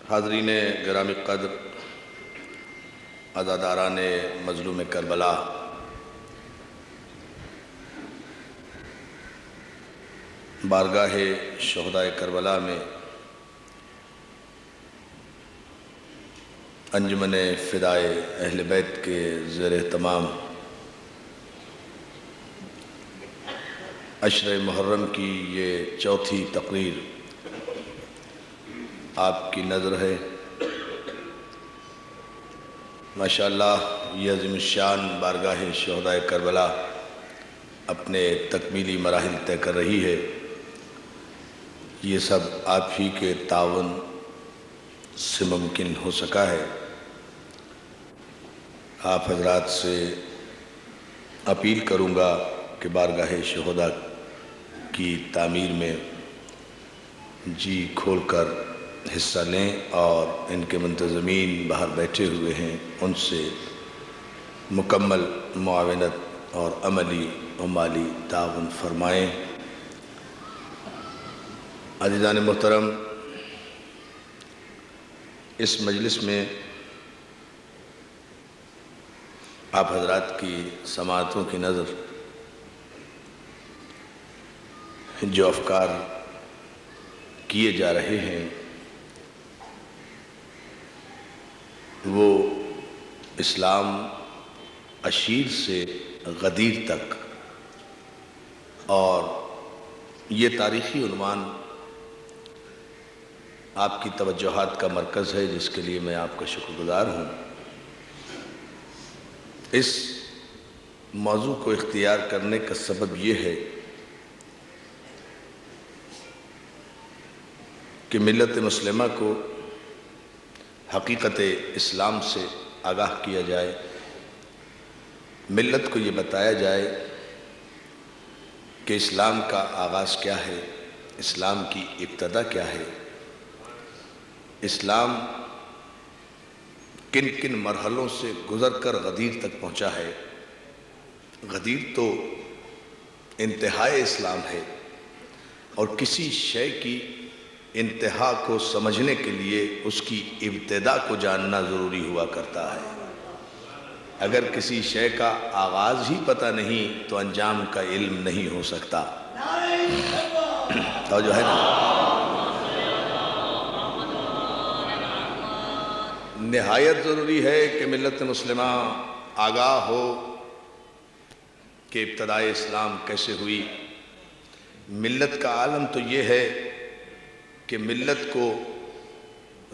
حاضرین گرامی قدر، عزاداران مظلوم کربلا، بارگاہ شہدائے کربلا میں انجمن فدائے اہل بیت کے زیر اہتمام عشر محرم کی یہ چوتھی تقریر آپ کی نظر ہے۔ ماشاءاللہ یہ عظیم الشان بارگاہ شہدائے کربلا اپنے تکمیلی مراحل طے کر رہی ہے۔ یہ سب آپ ہی کے تعاون سے ممکن ہو سکا ہے۔ آپ حضرات سے اپیل کروں گا کہ بارگاہ شہداء کی تعمیر میں جی کھول کر حصہ لیں اور ان کے منتظمین باہر بیٹھے ہوئے ہیں، ان سے مکمل معاونت اور عملی و مالی تعاون فرمائیں۔ عزیزان محترم، اس مجلس میں آپ حضرات کی سماعتوں کی نظر جو افکار کیے جا رہے ہیں وہ اسلام عشیر سے غدیر تک، اور یہ تاریخی عنوان آپ کی توجہات کا مرکز ہے، جس کے لیے میں آپ کا شکر گزار ہوں۔ اس موضوع کو اختیار کرنے کا سبب یہ ہے کہ ملت مسلمہ کو حقیقت اسلام سے آگاہ کیا جائے، ملت کو یہ بتایا جائے کہ اسلام کا آغاز کیا ہے، اسلام کی ابتدا کیا ہے، اسلام کن کن مرحلوں سے گزر کر غدیر تک پہنچا ہے۔ غدیر تو انتہائی اسلام ہے، اور کسی شے کی انتہا کو سمجھنے کے لیے اس کی ابتدا کو جاننا ضروری ہوا کرتا ہے۔ اگر کسی شے کا آغاز ہی پتہ نہیں تو انجام کا علم نہیں ہو سکتا۔ تو جو ہے نا، نہایت ضروری ہے کہ ملت مسلمہ آگاہ ہو کہ ابتدائے اسلام کیسے ہوئی۔ ملت کا عالم تو یہ ہے کہ ملت کو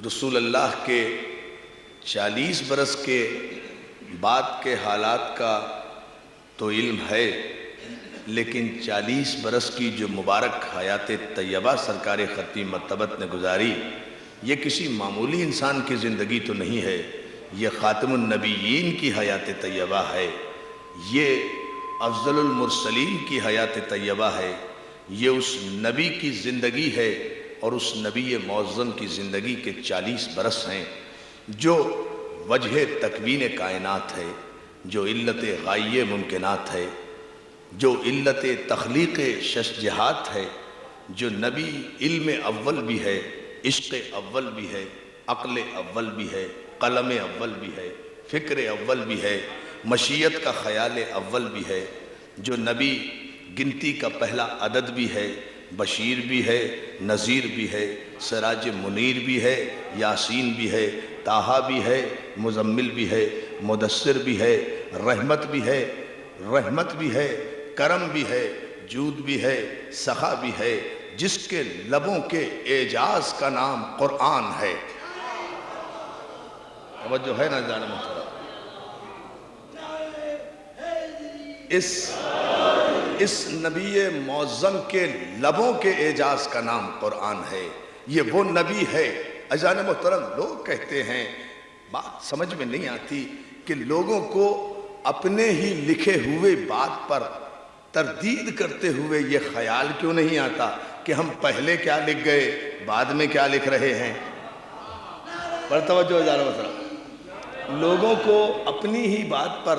رسول اللہ کے 40 برس کے بعد کے حالات کا تو علم ہے، لیکن 40 برس کی جو مبارک حیات طیبہ سرکار خطی مرتبت نے گزاری، یہ کسی معمولی انسان کی زندگی تو نہیں ہے، یہ خاتم النبیین کی حیات طیبہ ہے، یہ افضل المرسلین کی حیات طیبہ ہے، یہ اس نبی کی زندگی ہے، اور اس نبی معظم کی زندگی کے 40 برس ہیں جو وجہ تکوین کائنات ہے، جو علت غائیہ ممکنات ہے، جو علت تخلیق ششجہات ہے، جو نبی علم اول بھی ہے، عشق اول بھی ہے، عقل اول بھی ہے، قلم اول بھی ہے، فکر اول بھی ہے، مشیت کا خیال اول بھی ہے، جو نبی گنتی کا پہلا عدد بھی ہے، بشیر بھی ہے، نذیر بھی ہے، سراج منیر بھی ہے، یاسین بھی ہے، طٰہٰ بھی ہے، مزمل بھی ہے، مدثر بھی ہے، رحمت بھی ہے، کرم بھی ہے، جود بھی ہے، سخا بھی ہے، جس کے لبوں کے اعجاز کا نام قرآن ہے۔ توجہ ہے نا جان محترم؟ اس نبی معظم کے لبوں کے اعجاز کا نام قرآن ہے۔ یہ وہ نبی ہے۔ عزیزان محترم، لوگ کہتے ہیں، بات سمجھ میں نہیں آتی کہ لوگوں کو اپنے ہی لکھے ہوئے بات پر تردید کرتے ہوئے یہ خیال کیوں نہیں آتا کہ ہم پہلے کیا لکھ گئے، بعد میں کیا لکھ رہے ہیں۔ پر توجہ عزیزان محترم، لوگوں کو اپنی ہی بات پر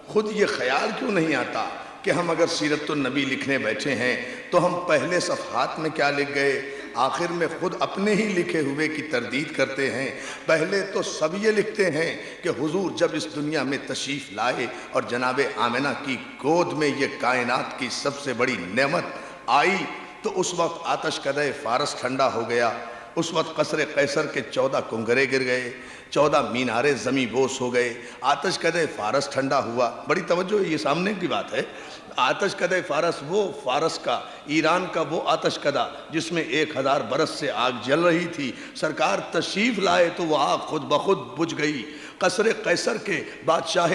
خود یہ خیال کیوں نہیں آتا کہ ہم اگر سیرت النبی لکھنے بیٹھے ہیں تو ہم پہلے صفحات میں کیا لکھ گئے، آخر میں خود اپنے ہی لکھے ہوئے کی تردید کرتے ہیں۔ پہلے تو سب یہ لکھتے ہیں کہ حضور جب اس دنیا میں تشریف لائے اور جناب آمنہ کی گود میں یہ کائنات کی سب سے بڑی نعمت آئی تو اس وقت آتش کدہ فارس ٹھنڈا ہو گیا، اس وقت قصر قیصر کے 14 کنگرے گر گئے، 14 مینارے زمیں بوس ہو گئے، آتش کدہ فارس ٹھنڈا ہوا۔ بڑی توجہ ہے، یہ سامنے کی بات ہے۔ آتش کدہ فارس، وہ فارس کا، ایران کا وہ آتش کدہ جس میں 1000 برس سے آگ جل رہی تھی، سرکار تشریف لائے تو وہ آگ خود بخود بجھ گئی۔ قصر قیصر کے بادشاہ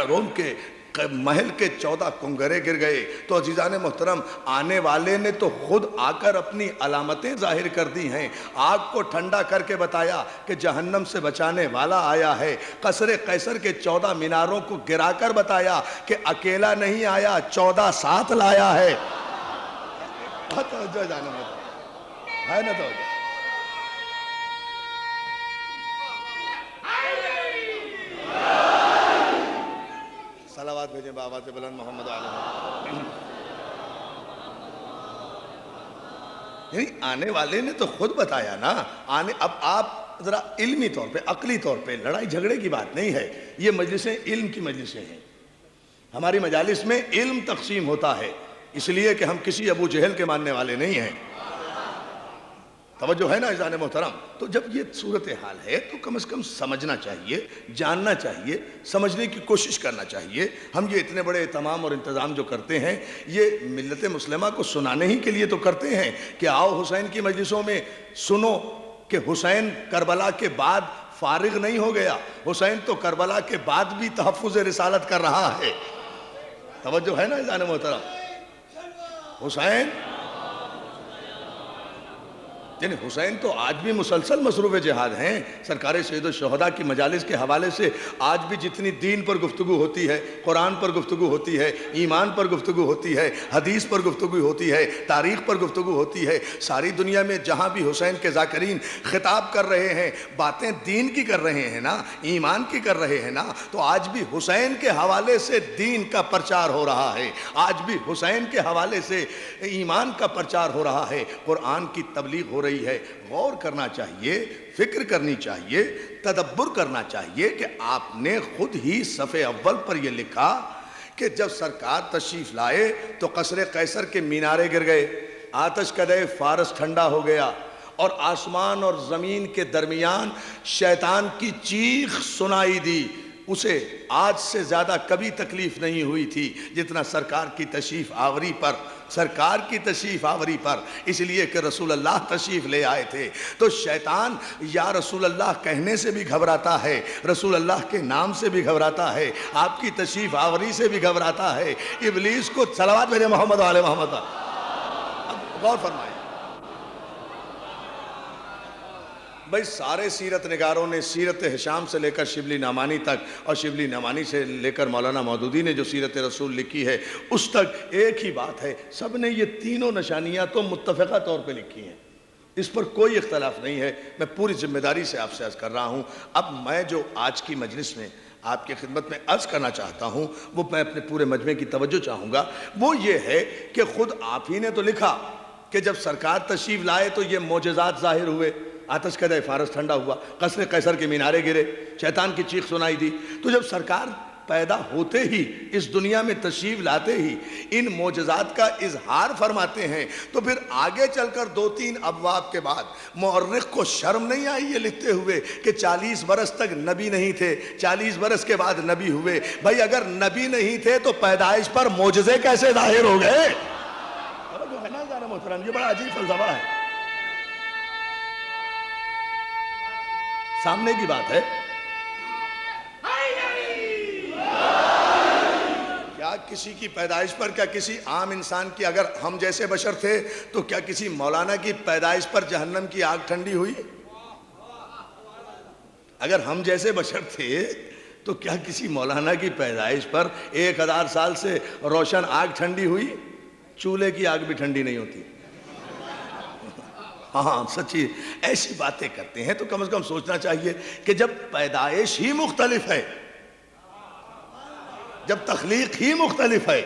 روم کے محل کے 14 کنگرے گر گئے۔ تو عزیزان محترم، آنے والے نے تو خود آ کر اپنی علامتیں ظاہر کر دی ہیں، آگ کو ٹھنڈا کر کے بتایا کہ جہنم سے بچانے والا آیا ہے۔ قصر قیصر کے 14 میناروں کو گرا کر بتایا کہ اکیلا نہیں آیا، 14 ساتھ لایا ہے۔ توجہ جانے محترم ہے نا، توجہ۔ صلوات بھیجیں بآواز بلند محمد علیہ۔ یعنی آنے والے نے تو خود بتایا نا۔ اب آپ ذرا علمی طور پہ، عقلی طور پہ، لڑائی جھگڑے کی بات نہیں ہے، یہ مجلسیں علم کی مجلسیں ہیں۔ ہماری مجالس میں علم تقسیم ہوتا ہے، اس لیے کہ ہم کسی ابو جہل کے ماننے والے نہیں ہیں۔ توجہ ہے نا عزیزان محترم؟ تو جب یہ صورتحال ہے تو کم از کم سمجھنا چاہیے، جاننا چاہیے، سمجھنے کی کوشش کرنا چاہیے۔ ہم یہ اتنے بڑے اہتمام اور انتظام جو کرتے ہیں، یہ ملت مسلمہ کو سنانے ہی کے لیے تو کرتے ہیں کہ آؤ حسین کی مجلسوں میں سنو کہ حسین کربلا کے بعد فارغ نہیں ہو گیا، حسین تو کربلا کے بعد بھی تحفظ رسالت کر رہا ہے۔ توجہ ہے نا عزیزان محترم؟ حسین تو آج بھی مسلسل مصروف جہاد ہیں۔ سرکار سید الشہداء کی مجالس کے حوالے سے آج بھی جتنی دین پر گفتگو ہوتی ہے، قرآن پر گفتگو ہوتی ہے، ایمان پر گفتگو ہوتی ہے، حدیث پر گفتگو ہوتی ہے، تاریخ پر گفتگو ہوتی ہے، ساری دنیا میں جہاں بھی حسین کے ذاکرین خطاب کر رہے ہیں، باتیں دین کی کر رہے ہیں نا، ایمان کی کر رہے ہیں نا، تو آج بھی حسین کے حوالے سے دین کا پرچار ہو رہا ہے، آج بھی حسین کے حوالے سے ایمان کا پرچار ہو رہا ہے، قرآن کی تبلیغ ہو رہی ہے۔ غور کرنا چاہیے، فکر کرنی چاہیے، تدبر کرنا چاہیے کہ آپ نے خود ہی صفحے اول پر یہ لکھا کہ جب سرکار تشریف لائے تو قصر قیصر کے مینارے گر گئے، آتش کدہ فارس ٹھنڈا ہو گیا، اور آسمان اور زمین کے درمیان شیطان کی چیخ سنائی دی۔ اسے آج سے زیادہ کبھی تکلیف نہیں ہوئی تھی جتنا سرکار کی تشریف آوری پر، سرکار کی تشریف آوری پر، اس لیے کہ رسول اللہ تشریف لے آئے تھے۔ تو شیطان یا رسول اللہ کہنے سے بھی گھبراتا ہے، رسول اللہ کے نام سے بھی گھبراتا ہے، آپ کی تشریف آوری سے بھی گھبراتا ہے۔ ابلیس کو صلوات میرے محمد علیہ محمد۔ اب غور فرمائیں بھائی، سارے سیرت نگاروں نے سیرت ہشام سے لے کر شبلی نعمانی تک، اور شبلی نعمانی سے لے کر مولانا مودودی نے جو سیرت رسول لکھی ہے اس تک ایک ہی بات ہے، سب نے یہ تینوں نشانیاں تو متفقہ طور پہ لکھی ہیں، اس پر کوئی اختلاف نہیں ہے۔ میں پوری ذمہ داری سے آپ سے عرض کر رہا ہوں۔ اب میں جو آج کی مجلس میں آپ کی خدمت میں عرض کرنا چاہتا ہوں، وہ میں اپنے پورے مجمع کی توجہ چاہوں گا، وہ یہ ہے کہ خود آپ ہی نے تو لکھا کہ جب سرکار تشریف لائے تو یہ معجزات ظاہر ہوئے، آتش کدہ فارس ٹھنڈا ہوا، قصر قیصر کے مینارے گرے، شیطان کی چیخ سنائی دی۔ تو جب سرکار پیدا ہوتے ہی، اس دنیا میں تشریف لاتے ہی ان معجزات کا اظہار فرماتے ہیں، تو پھر آگے چل کر 2-3 ابواب کے بعد مورخ کو شرم نہیں آئی یہ لکھتے ہوئے کہ 40 برس تک نبی نہیں تھے، 40 برس کے بعد نبی ہوئے؟ بھائی اگر نبی نہیں تھے تو پیدائش پر معجزے کیسے ظاہر ہو گئے؟ جو ہے نا ذرا محترم، یہ بڑا عجیب فلسفہ ہے، سامنے کی بات ہے۔ کیا کسی کی پیدائش پر، کیا کسی عام انسان کی، اگر ہم جیسے بشر تھے تو کیا کسی مولانا کی پیدائش پر جہنم کی آگ ٹھنڈی ہوئی؟ اگر ہم جیسے بشر تھے تو کیا کسی مولانا کی پیدائش پر 1000 سال سے روشن آگ ٹھنڈی ہوئی؟ چولہے کی آگ بھی ٹھنڈی نہیں ہوتی۔ ہاں سچی ایسی باتیں کرتے ہیں تو کم از کم سوچنا چاہیے کہ جب پیدائش ہی مختلف ہے، جب تخلیق ہی مختلف ہے،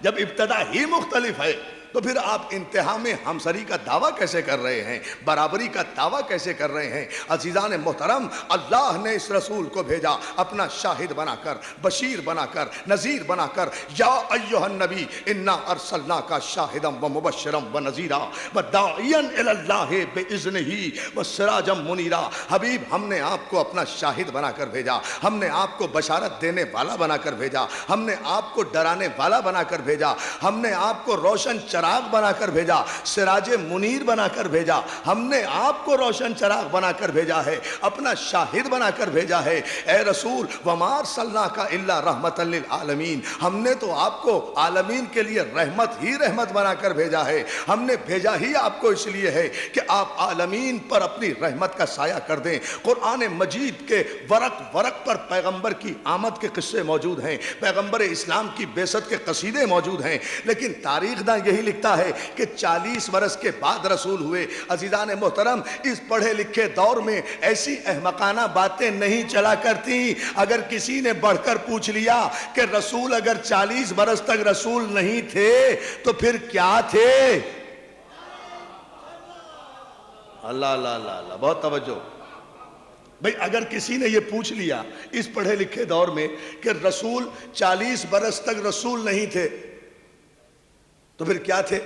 جب ابتدا ہی مختلف ہے، تو پھر آپ انتہا میں ہمسری کا دعویٰ کیسے کر رہے ہیں، برابری کا دعویٰ کیسے کر رہے ہیں؟ عزیزان محترم، اللہ نے اس رسول کو بھیجا اپنا شاہد بنا کر، بشیر بنا کر، نذیر بنا کر، یا ایھا النبی انا ارسلناک شاہدا ومبشرا ونذیرا وداعیا الی اللہ باذنہ وسراجا منیرا۔ حبیب، ہم نے آپ کو اپنا شاہد بنا کر بھیجا، ہم نے آپ کو بشارت دینے والا بنا کر بھیجا، ہم نے آپ کو ڈرانے والا بنا کر بھیجا، ہم نے آپ کو روشن چراغ بنا کر بھیجا، سراج منیر بنا کر بھیجا، ہم نے آپ کو روشن چراغ بنا کر بھیجا ہے، اپنا شاہد بنا کر بھیجا ہے۔ اے رسول، وما ارسلناک الا رحمۃ للعالمین، ہم نے تو آپ کو عالمین کے لیے رحمت ہی رحمت بنا کر بھیجا ہے، ہم نے بھیجا ہی آپ کو اس لیے ہے کہ آپ عالمین پر اپنی رحمت کا سایہ کر دیں۔ قرآن مجید کے ورق ورق پر پیغمبر کی آمد کے قصے موجود ہیں، پیغمبر اسلام کی بعثت کے قصیدے موجود ہیں، لیکن تاریخ داں یہی لکھتا ہے کہ 40 برس کے بعد رسول ہوئے۔ عزیزان محترم، اس پڑھے لکھے دور میں ایسی احمقانہ باتیں نہیں چلا کرتی۔ اگر کسی نے بڑھ کر پوچھ لیا کہ رسول اگر 40 برس تک رسول نہیں تھے تو پھر کیا تھے؟ اللہ اللہ اللہ اللہ، بہت توجہ بھئی، اگر کسی نے یہ پوچھ لیا اس پڑھے لکھے دور میں کہ رسول 40 برس تک رسول نہیں تھے تو پھر کیا تھے؟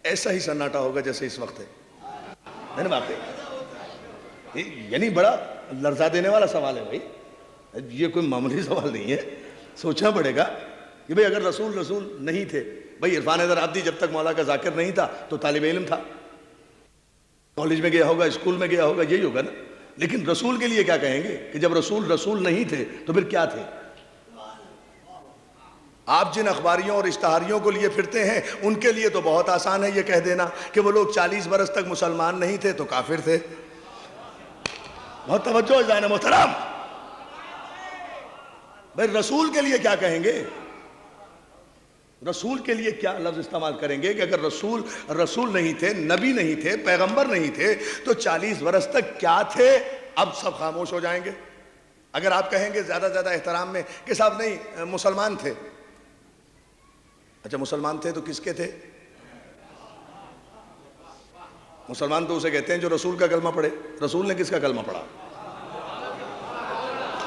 ایسا ہی سناٹا ہوگا جیسے اس وقت ہے نا واقعی؟ یعنی بڑا لرزا دینے والا سوال ہے بھائی، یہ کوئی معمولی سوال نہیں ہے، سوچنا پڑے گا کہ بھئی اگر رسول نہیں تھے، بھئی عرفان حیدر عابدی جب تک مولا کا ذاکر نہیں تھا تو طالب علم تھا، کالج میں گیا ہوگا، اسکول میں گیا ہوگا، یہی ہوگا نا۔ لیکن رسول کے لیے کیا کہیں گے کہ جب رسول نہیں تھے تو پھر کیا تھے؟ آپ جن اخباریوں اور اشتہاریوں کو لیے پھرتے ہیں ان کے لیے تو بہت آسان ہے یہ کہہ دینا کہ وہ لوگ 40 برس تک مسلمان نہیں تھے تو کافر تھے۔ بہت توجہ عزیزان محترم، بھئی رسول کے لیے کیا کہیں گے؟ رسول کے لیے کیا لفظ استعمال کریں گے کہ اگر رسول نہیں تھے، نبی نہیں تھے، پیغمبر نہیں تھے تو 40 برس تک کیا تھے؟ اب سب خاموش ہو جائیں گے۔ اگر آپ کہیں گے زیادہ احترام میں کہ صاحب نہیں مسلمان تھے، اچھا مسلمان تھے تو کس کے تھے؟ مسلمان تو اسے کہتے ہیں جو رسول کا کلمہ پڑھے۔ رسول نے کس کا کلمہ پڑھا؟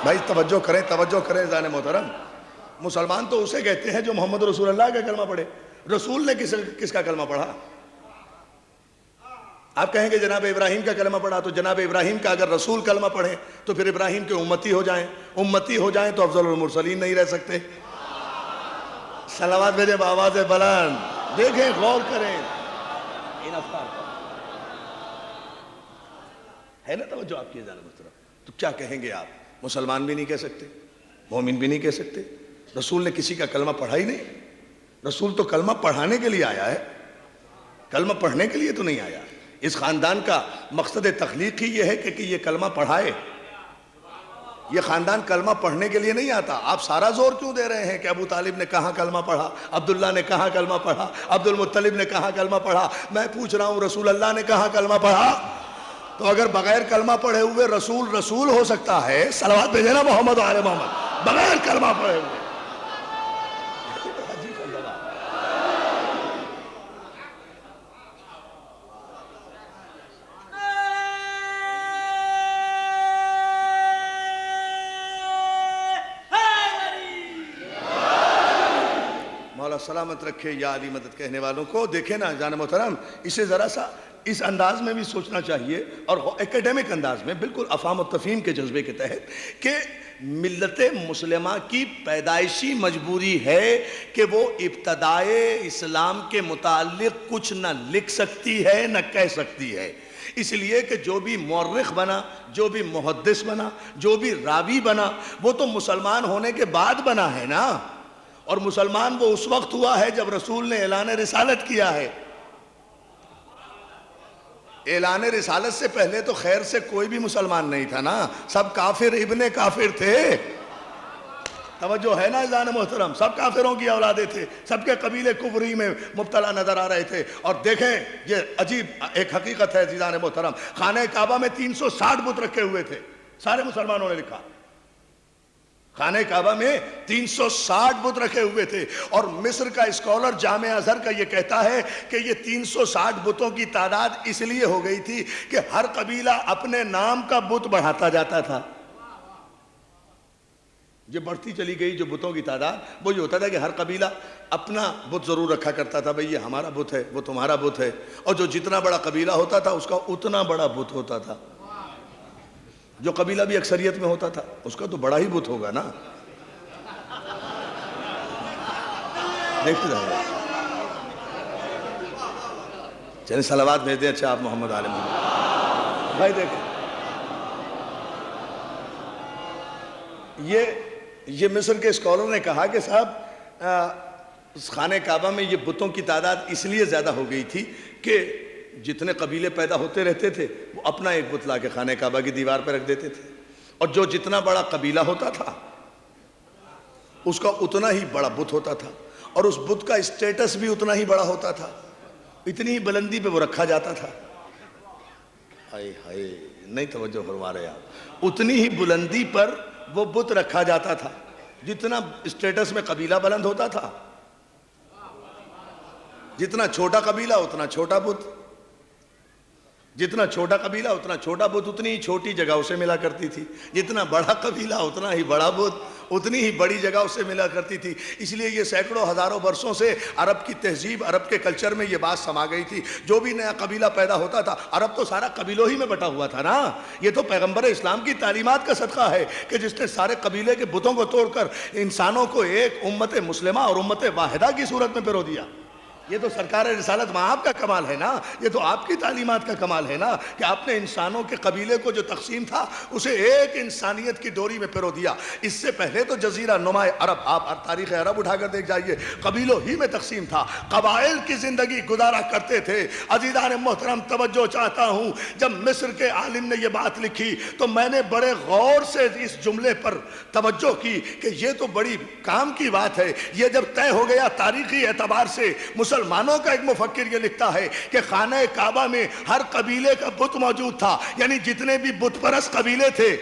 بھائی توجہ کریں عزیزان محترم، مسلمان تو اسے کہتے ہیں جو محمد رسول اللہ کا کلمہ پڑھے۔ رسول نے کس کا کلمہ پڑھا؟ آپ کہیں گے جناب ابراہیم کا کلمہ پڑھا، تو جناب ابراہیم کا اگر رسول کلمہ پڑھیں تو پھر ابراہیم کے امتی ہو جائیں تو افضل المرسلین نہیں رہ سکتے۔ صلوات بھیجیں بآواز بلند، دیکھیں غور کریں ان افکار پر، ہے نا توجہ آپ کی عزیزان محترم؟ تو کیا کہیں گے آپ؟ مسلمان بھی نہیں کہہ سکتے، مومن بھی نہیں کہہ سکتے۔ رسول نے کسی کا کلمہ پڑھا ہی نہیں۔ رسول تو کلمہ پڑھانے کے لیے آیا ہے، کلمہ پڑھنے کے لیے تو نہیں آیا۔ اس خاندان کا مقصد تخلیق ہی یہ ہے کہ یہ کلمہ پڑھائے۔ یہ خاندان کلمہ پڑھنے کے لیے نہیں آتا۔ آپ سارا زور کیوں دے رہے ہیں کہ ابو طالب نے کہاں کلمہ پڑھا، عبداللہ نے کہاں کلمہ پڑھا، عبد المطلب نے کہاں کلمہ پڑھا؟ میں پوچھ رہا ہوں رسول اللہ نے کہاں کلمہ پڑھا؟ تو اگر بغیر کلمہ پڑھے ہوئے رسول ہو سکتا ہے، صلوات بھیجیں نا محمد و آل محمد، بغیر کلمہ پڑھے ہوئے۔ مولا سلامت رکھے یا علی مدد کہنے والوں کو۔ دیکھیں نا جان محترم، اسے ذرا سا اس انداز میں بھی سوچنا چاہیے، اور ایکیڈیمک انداز میں، بالکل افہام و تفہیم کے جذبے کے تحت، کہ ملت مسلمہ کی پیدائشی مجبوری ہے کہ وہ ابتدائے اسلام کے متعلق کچھ نہ لکھ سکتی ہے نہ کہہ سکتی ہے۔ اس لیے کہ جو بھی مورخ بنا، جو بھی محدث بنا، جو بھی راوی بنا، وہ تو مسلمان ہونے کے بعد بنا ہے نا، اور مسلمان وہ اس وقت ہوا ہے جب رسول نے اعلان رسالت کیا ہے۔ اعلان رسالت سے پہلے تو خیر سے کوئی بھی مسلمان نہیں تھا نا، سب کافر ابن کافر تھے۔ توجہ ہے نا عزیزان محترم؟ سب کافروں کی اولادیں تھے، سب کے قبیلے کفری میں مبتلا نظر آ رہے تھے۔ اور دیکھیں یہ عجیب ایک حقیقت ہے عزیزان محترم، خانہ کعبہ میں 360 بت رکھے ہوئے تھے، سارے مسلمانوں نے لکھا۔ خانہ کعبہ میں 360 بت رکھے ہوئے تھے، اور مصر کا اسکالر جامعہ ازہر کا یہ کہتا ہے کہ یہ 360 بتوں کی تعداد اس لیے ہو گئی تھی کہ ہر قبیلہ اپنے نام کا بت بڑھاتا جاتا تھا۔ یہ بڑھتی چلی گئی جو بتوں کی تعداد، وہ یہ ہوتا تھا کہ ہر قبیلہ اپنا بت ضرور رکھا کرتا تھا، بھئی یہ ہمارا بت ہے، وہ تمہارا بت ہے، اور جو جتنا بڑا قبیلہ ہوتا تھا اس کا اتنا بڑا بت ہوتا تھا۔ جو قبیلہ بھی اکثریت میں ہوتا تھا اس کا تو بڑا ہی بت ہوگا نا، دیکھتے رہے گا۔ چلیں صلوات بھیج دیں اچھا آپ محمد عالم بھائی۔ دیکھیں یہ مصر کے اسکالر نے کہا کہ صاحب خانہ کعبہ میں یہ بتوں کی تعداد اس لیے زیادہ ہو گئی تھی کہ جتنے قبیلے پیدا ہوتے رہتے تھے وہ اپنا ایک بت لا کے خانہ کعبہ کی دیوار پہ رکھ دیتے تھے، اور جو جتنا بڑا قبیلہ ہوتا تھا اس کا اتنا ہی بڑا بت ہوتا تھا، اور اس بت کا اسٹیٹس بھی اتنا ہی بڑا ہوتا تھا، اتنی ہی بلندی پہ وہ رکھا جاتا تھا۔ ہائے ہائے نہیں توجہ فرما رہے آپ، اتنی ہی بلندی پر وہ بت رکھا جاتا تھا، جتنا اسٹیٹس میں قبیلہ بلند ہوتا تھا، جتنا چھوٹا قبیلہ اتنا چھوٹا بت، جتنا چھوٹا قبیلہ اتنا چھوٹا بت، اتنی ہی چھوٹی جگہ اسے ملا کرتی تھی، جتنا بڑا قبیلہ اتنا ہی بڑا بت، اتنی ہی بڑی جگہ اسے ملا کرتی تھی۔ اس لیے یہ سینکڑوں ہزاروں برسوں سے عرب کی تہذیب، عرب کے کلچر میں یہ بات سما گئی تھی، جو بھی نیا قبیلہ پیدا ہوتا تھا، عرب تو سارا قبیلوں ہی میں بٹا ہوا تھا نا، یہ تو پیغمبر اسلام کی تعلیمات کا صدقہ ہے کہ جس نے سارے قبیلے کے بتوں کو توڑ کر انسانوں کو ایک امت مسلمہ اور امت واحدہ کی صورت میں پرو دیا۔ یہ تو سرکار رسالت مآب کا کمال ہے نا، یہ تو آپ کی تعلیمات کا کمال ہے نا کہ آپ نے انسانوں کے قبیلے کو جو تقسیم تھا اسے ایک انسانیت کی ڈوری میں پرو دیا۔ اس سے پہلے تو جزیرہ نما عرب، آپ تاریخ عرب اٹھا کر دیکھ جائیے، قبیلوں ہی میں تقسیم تھا، قبائل کی زندگی گزارا کرتے تھے۔ عزیزان محترم توجہ چاہتا ہوں، جب مصر کے عالم نے یہ بات لکھی تو میں نے بڑے غور سے اس جملے پر توجہ کی کہ یہ تو بڑی کام کی بات ہے۔ یہ جب طے ہو گیا تاریخی اعتبار سے، مسلمانوں کا ایک مفکر یہ لکھتا ہے کہ خانہ کعبہ میں ہر قبیلے کا بت موجود تھا، یعنی جتنے بھی بت پرست قبیلے تھے،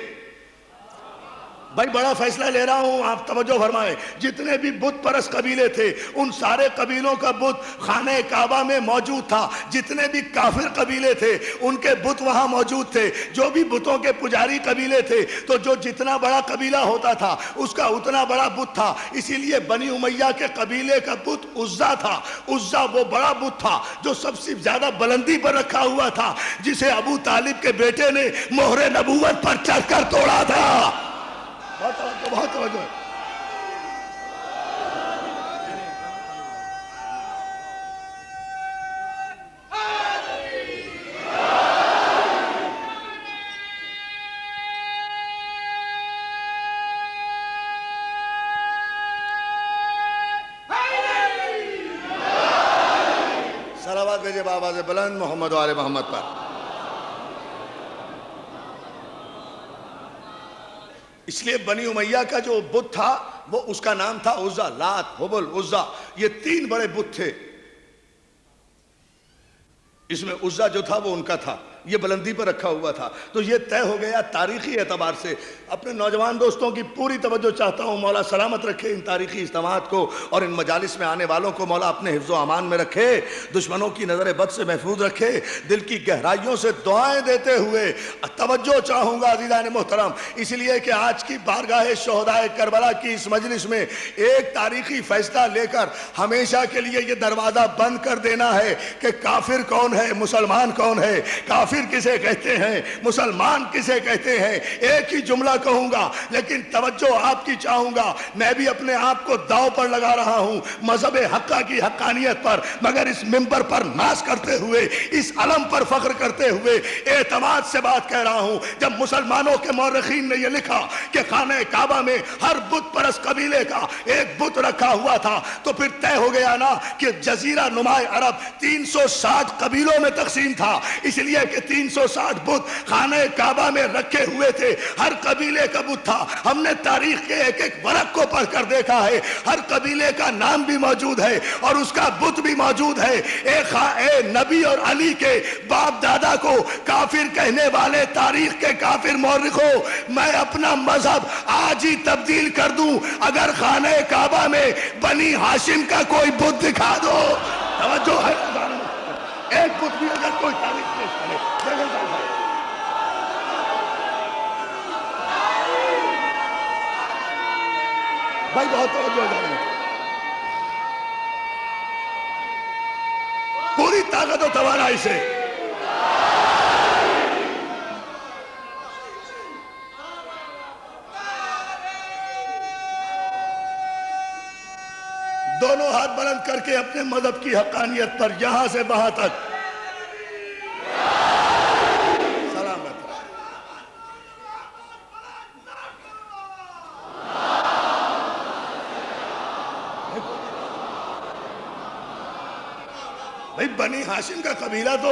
بھائی بڑا فیصلہ لے رہا ہوں آپ توجہ فرمائیں، جتنے بھی بت پرست قبیلے تھے ان سارے قبیلوں کا بت خانہ کعبہ میں موجود تھا، جتنے بھی کافر قبیلے تھے ان کے بت وہاں موجود تھے، جو بھی بتوں کے پجاری قبیلے تھے تو جو جتنا بڑا قبیلہ ہوتا تھا اس کا اتنا بڑا بت تھا۔ اسی لیے بنی امیہ کے قبیلے کا بت عزا تھا، عزا وہ بڑا بت تھا جو سب سے زیادہ بلندی پر رکھا ہوا تھا، جسے ابو طالب کے بیٹے نے مہر نبوت پر چڑھ کر توڑا تھا۔ بہت توجہ ہے۔ صلوات بھیجے بآواز بلند محمد و آل محمد پر۔ اس لیے بنی امیہ کا جو بت تھا وہ اس کا نام تھا عزا، لات، حبل، عزا، یہ 3 بڑے بت تھے۔ اس میں عزا جو تھا وہ ان کا تھا، یہ بلندی پر رکھا ہوا تھا۔ تو یہ طے ہو گیا تاریخی اعتبار سے۔ اپنے نوجوان دوستوں کی پوری توجہ چاہتا ہوں، مولا سلامت رکھے ان تاریخی اجتماعات کو اور ان مجالس میں آنے والوں کو مولا اپنے حفظ و امان میں رکھے، دشمنوں کی نظر بد سے محفوظ رکھے۔ دل کی گہرائیوں سے دعائیں دیتے ہوئے توجہ چاہوں گا عزیزان محترم، اس لیے کہ آج کی بارگاہ شہداء کربلا کی اس مجلس میں ایک تاریخی فیصلہ لے کر ہمیشہ کے لیے یہ دروازہ بند کر دینا ہے کہ کافر کون ہے، مسلمان کون ہے، کافر کسے کہتے ہیں، مسلمان کسے کہتے ہیں۔ ایک ہی جملہ کہوں گا لیکن توجہ آپ کی چاہوں گا، میں بھی اپنے آپ کو داؤ پر لگا رہا ہوں مذہب حقہ کی حقانیت پر، مگر اس منبر پر ناز کرتے ہوئے، اس علم پر فخر کرتے ہوئے اعتماد سے بات کہہ رہا ہوں۔ جب مسلمانوں کے مورخین نے یہ لکھا کہ خانہ کعبہ میں ہر بت پرست قبیلے کا ایک بت رکھا ہوا تھا تو پھر طے ہو گیا نا کہ جزیرہ نما عرب 360 قبیلوں میں تقسیم تھا، اس لیے کہ کہ 360 بت خانہ کعبہ میں رکھے ہوئے تھے، ہر قبیلے کا بت تھا. ہم نے تاریخ کے ایک ایک ورق کو پڑھ کر دیکھا ہے، ہر قبیلے کا نام بھی موجود ہے اور اس کا بت بھی موجود ہے. اے نبی اور علی کے باپ دادا کو کافر کہنے والے تاریخ کے کافر مورخوں، میں اپنا مذہب آج ہی تبدیل کر دوں اگر خانہ کعبہ میں بنی ہاشم کا کوئی بت دکھا دو. توجہ ہے، ایک بت بھی اگر کوئی تاریخ پیش کرے. بھائی بہت توجہ ہے، پوری طاقت و توانائی سے دونوں ہاتھ بلند کر کے اپنے مذہب کی حقانیت پر یہاں سے وہاں تک سلامت رہے. بھائی بنی ہاشم کا قبیلہ تو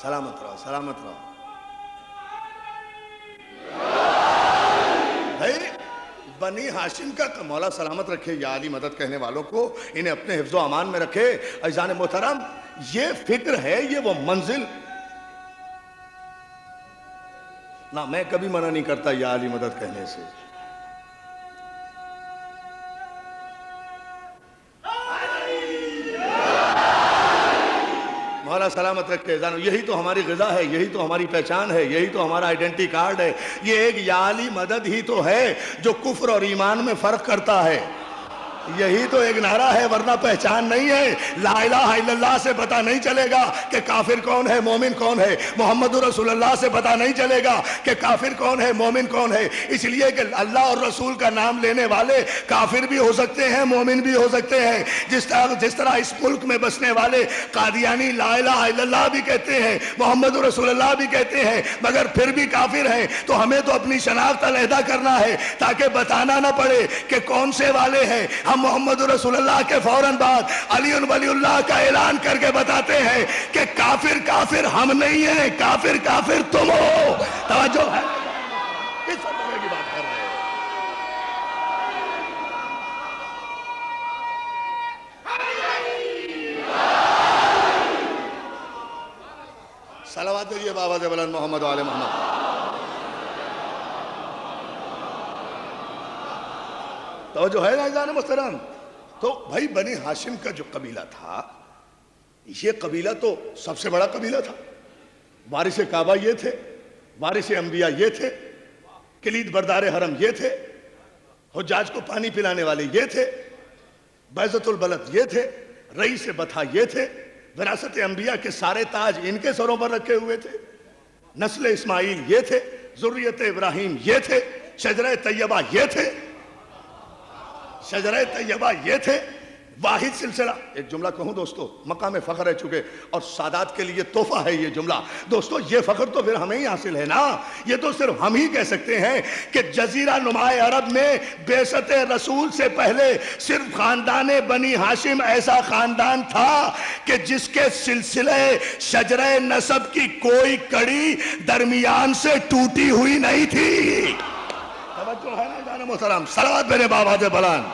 سلامت رہو، سلامت رہو. بھائی بنی ہاشم کا مولا سلامت رکھے، یا علی مدد کہنے والوں کو انہیں اپنے حفظ و امان میں رکھے. عزیزان محترم، یہ فکر ہے، یہ وہ منزل. نہ میں کبھی منع نہیں کرتا یا علی مدد کہنے سے. مولا سلامت رکھے. یہی تو ہماری غذا ہے، یہی تو ہماری پہچان ہے، یہی تو ہمارا آئیڈینٹی کارڈ ہے. یہ ایک یا علی مدد ہی تو ہے جو کفر اور ایمان میں فرق کرتا ہے. یہی تو ایک نعرہ ہے، ورنہ پہچان نہیں ہے. لا الہ الا اللہ سے پتہ نہیں چلے گا کہ کافر کون ہے، مومن کون ہے. محمد رسول اللہ سے پتہ نہیں چلے گا کہ کافر کون ہے، مومن کون ہے. اس لیے کہ اللہ اور رسول کا نام لینے والے کافر بھی ہو سکتے ہیں، مومن بھی ہو سکتے ہیں. جس طرح اس ملک میں بسنے والے قادیانی لا الہ الا اللہ بھی کہتے ہیں، محمد رسول اللہ بھی کہتے ہیں، مگر پھر بھی کافر ہیں. تو ہمیں تو اپنی شناخت علیحدہ کرنا ہے تاکہ بتانا نہ پڑے کہ کون سے والے ہیں. ہم محمد رسول اللہ کے فوراً بعد علی ولی اللہ کا اعلان کر کے بتاتے ہیں کہ کافر کافر ہم نہیں ہیں، کافر کافر تم ہو. توجہ ہے، اس طرح کی بات کر رہے ہیں. صلوات دیجیے بابا سے بلند محمد و آل محمد. توجہ ہے نا عزیزان محترم؟ تو بھائی بنی ہاشم کا جو قبیلہ تھا، یہ قبیلہ تو سب سے بڑا قبیلہ تھا. وارث کعبہ یہ تھے، وارث انبیاء یہ تھے، کلید بردار حرم یہ تھے، حجاج کو پانی پلانے والے یہ تھے، بیضۃ البلد یہ تھے، رئیس بطحہ یہ تھے. وراثت انبیاء کے سارے تاج ان کے سروں پر رکھے ہوئے تھے. نسل اسماعیل یہ تھے، ذریت ابراہیم یہ تھے، شجرہ طیبہ یہ تھے، شجرہ طیبہ یہ تھے. واحد سلسلہ. ایک جملہ کہوں دوستو، مقام فخر ہے چکے اور سادات کے لیے تحفہ ہے یہ جملہ. دوستو یہ فخر تو پھر ہمیں ہی حاصل ہے نا. یہ تو صرف ہم ہی کہہ سکتے ہیں کہ جزیرہ نماء عرب میں بعثت رسول سے پہلے صرف خاندان بنی ہاشم ایسا خاندان تھا کہ جس کے سلسلے شجرہ نسب کی کوئی کڑی درمیان سے ٹوٹی ہوئی نہیں تھی. توجہ ہے نا جان محترم؟ صلوات میرے بابا دے بلند.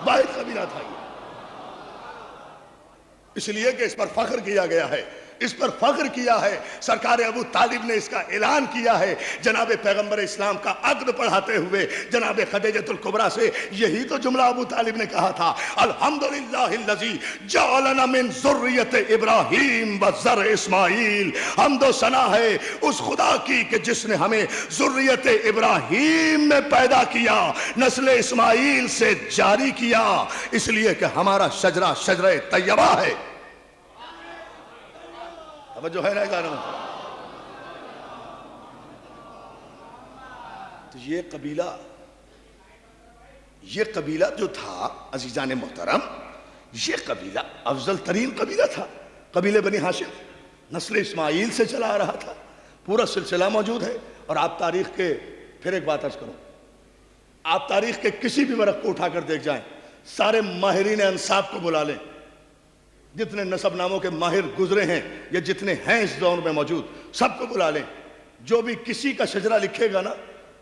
واحد قبیلہ تھا یہ، اس لیے کہ اس پر فخر کیا گیا ہے، اس پر فخر کیا ہے. سرکار ابو طالب نے اس کا اعلان کیا ہے جناب پیغمبر اسلام کا عقد پڑھاتے ہوئے جناب خدیجۃ الکبریٰ سے. یہی تو جملہ ابو طالب نے کہا تھا، الحمدللہ الذی جعلنا من ذریۃ ابراہیم و زرع اسماعیل. حمد و ثنا ہے اس خدا کی کہ جس نے ہمیں ذریت ابراہیم میں پیدا کیا، نسل اسماعیل سے جاری کیا. اس لیے کہ ہمارا شجرہ شجرہ طیبہ ہے. توجہ ہے نا گانا؟ تو یہ قبیلہ جو تھا عزیزان محترم، یہ قبیلہ افضل ترین قبیلہ تھا. قبیلہ بنی ہاشم نسل اسماعیل سے چلا آ رہا تھا. پورا سلسلہ موجود ہے. اور آپ تاریخ کے، پھر ایک بات عرض کروں، آپ تاریخ کے کسی بھی ورق کو اٹھا کر دیکھ جائیں، سارے ماہرین انساب کو بلا لیں، جتنے نسب ناموں کے ماہر گزرے ہیں یا جتنے ہیں اس دور میں موجود، سب کو بلا لیں. جو بھی کسی کا شجرہ لکھے گا نا،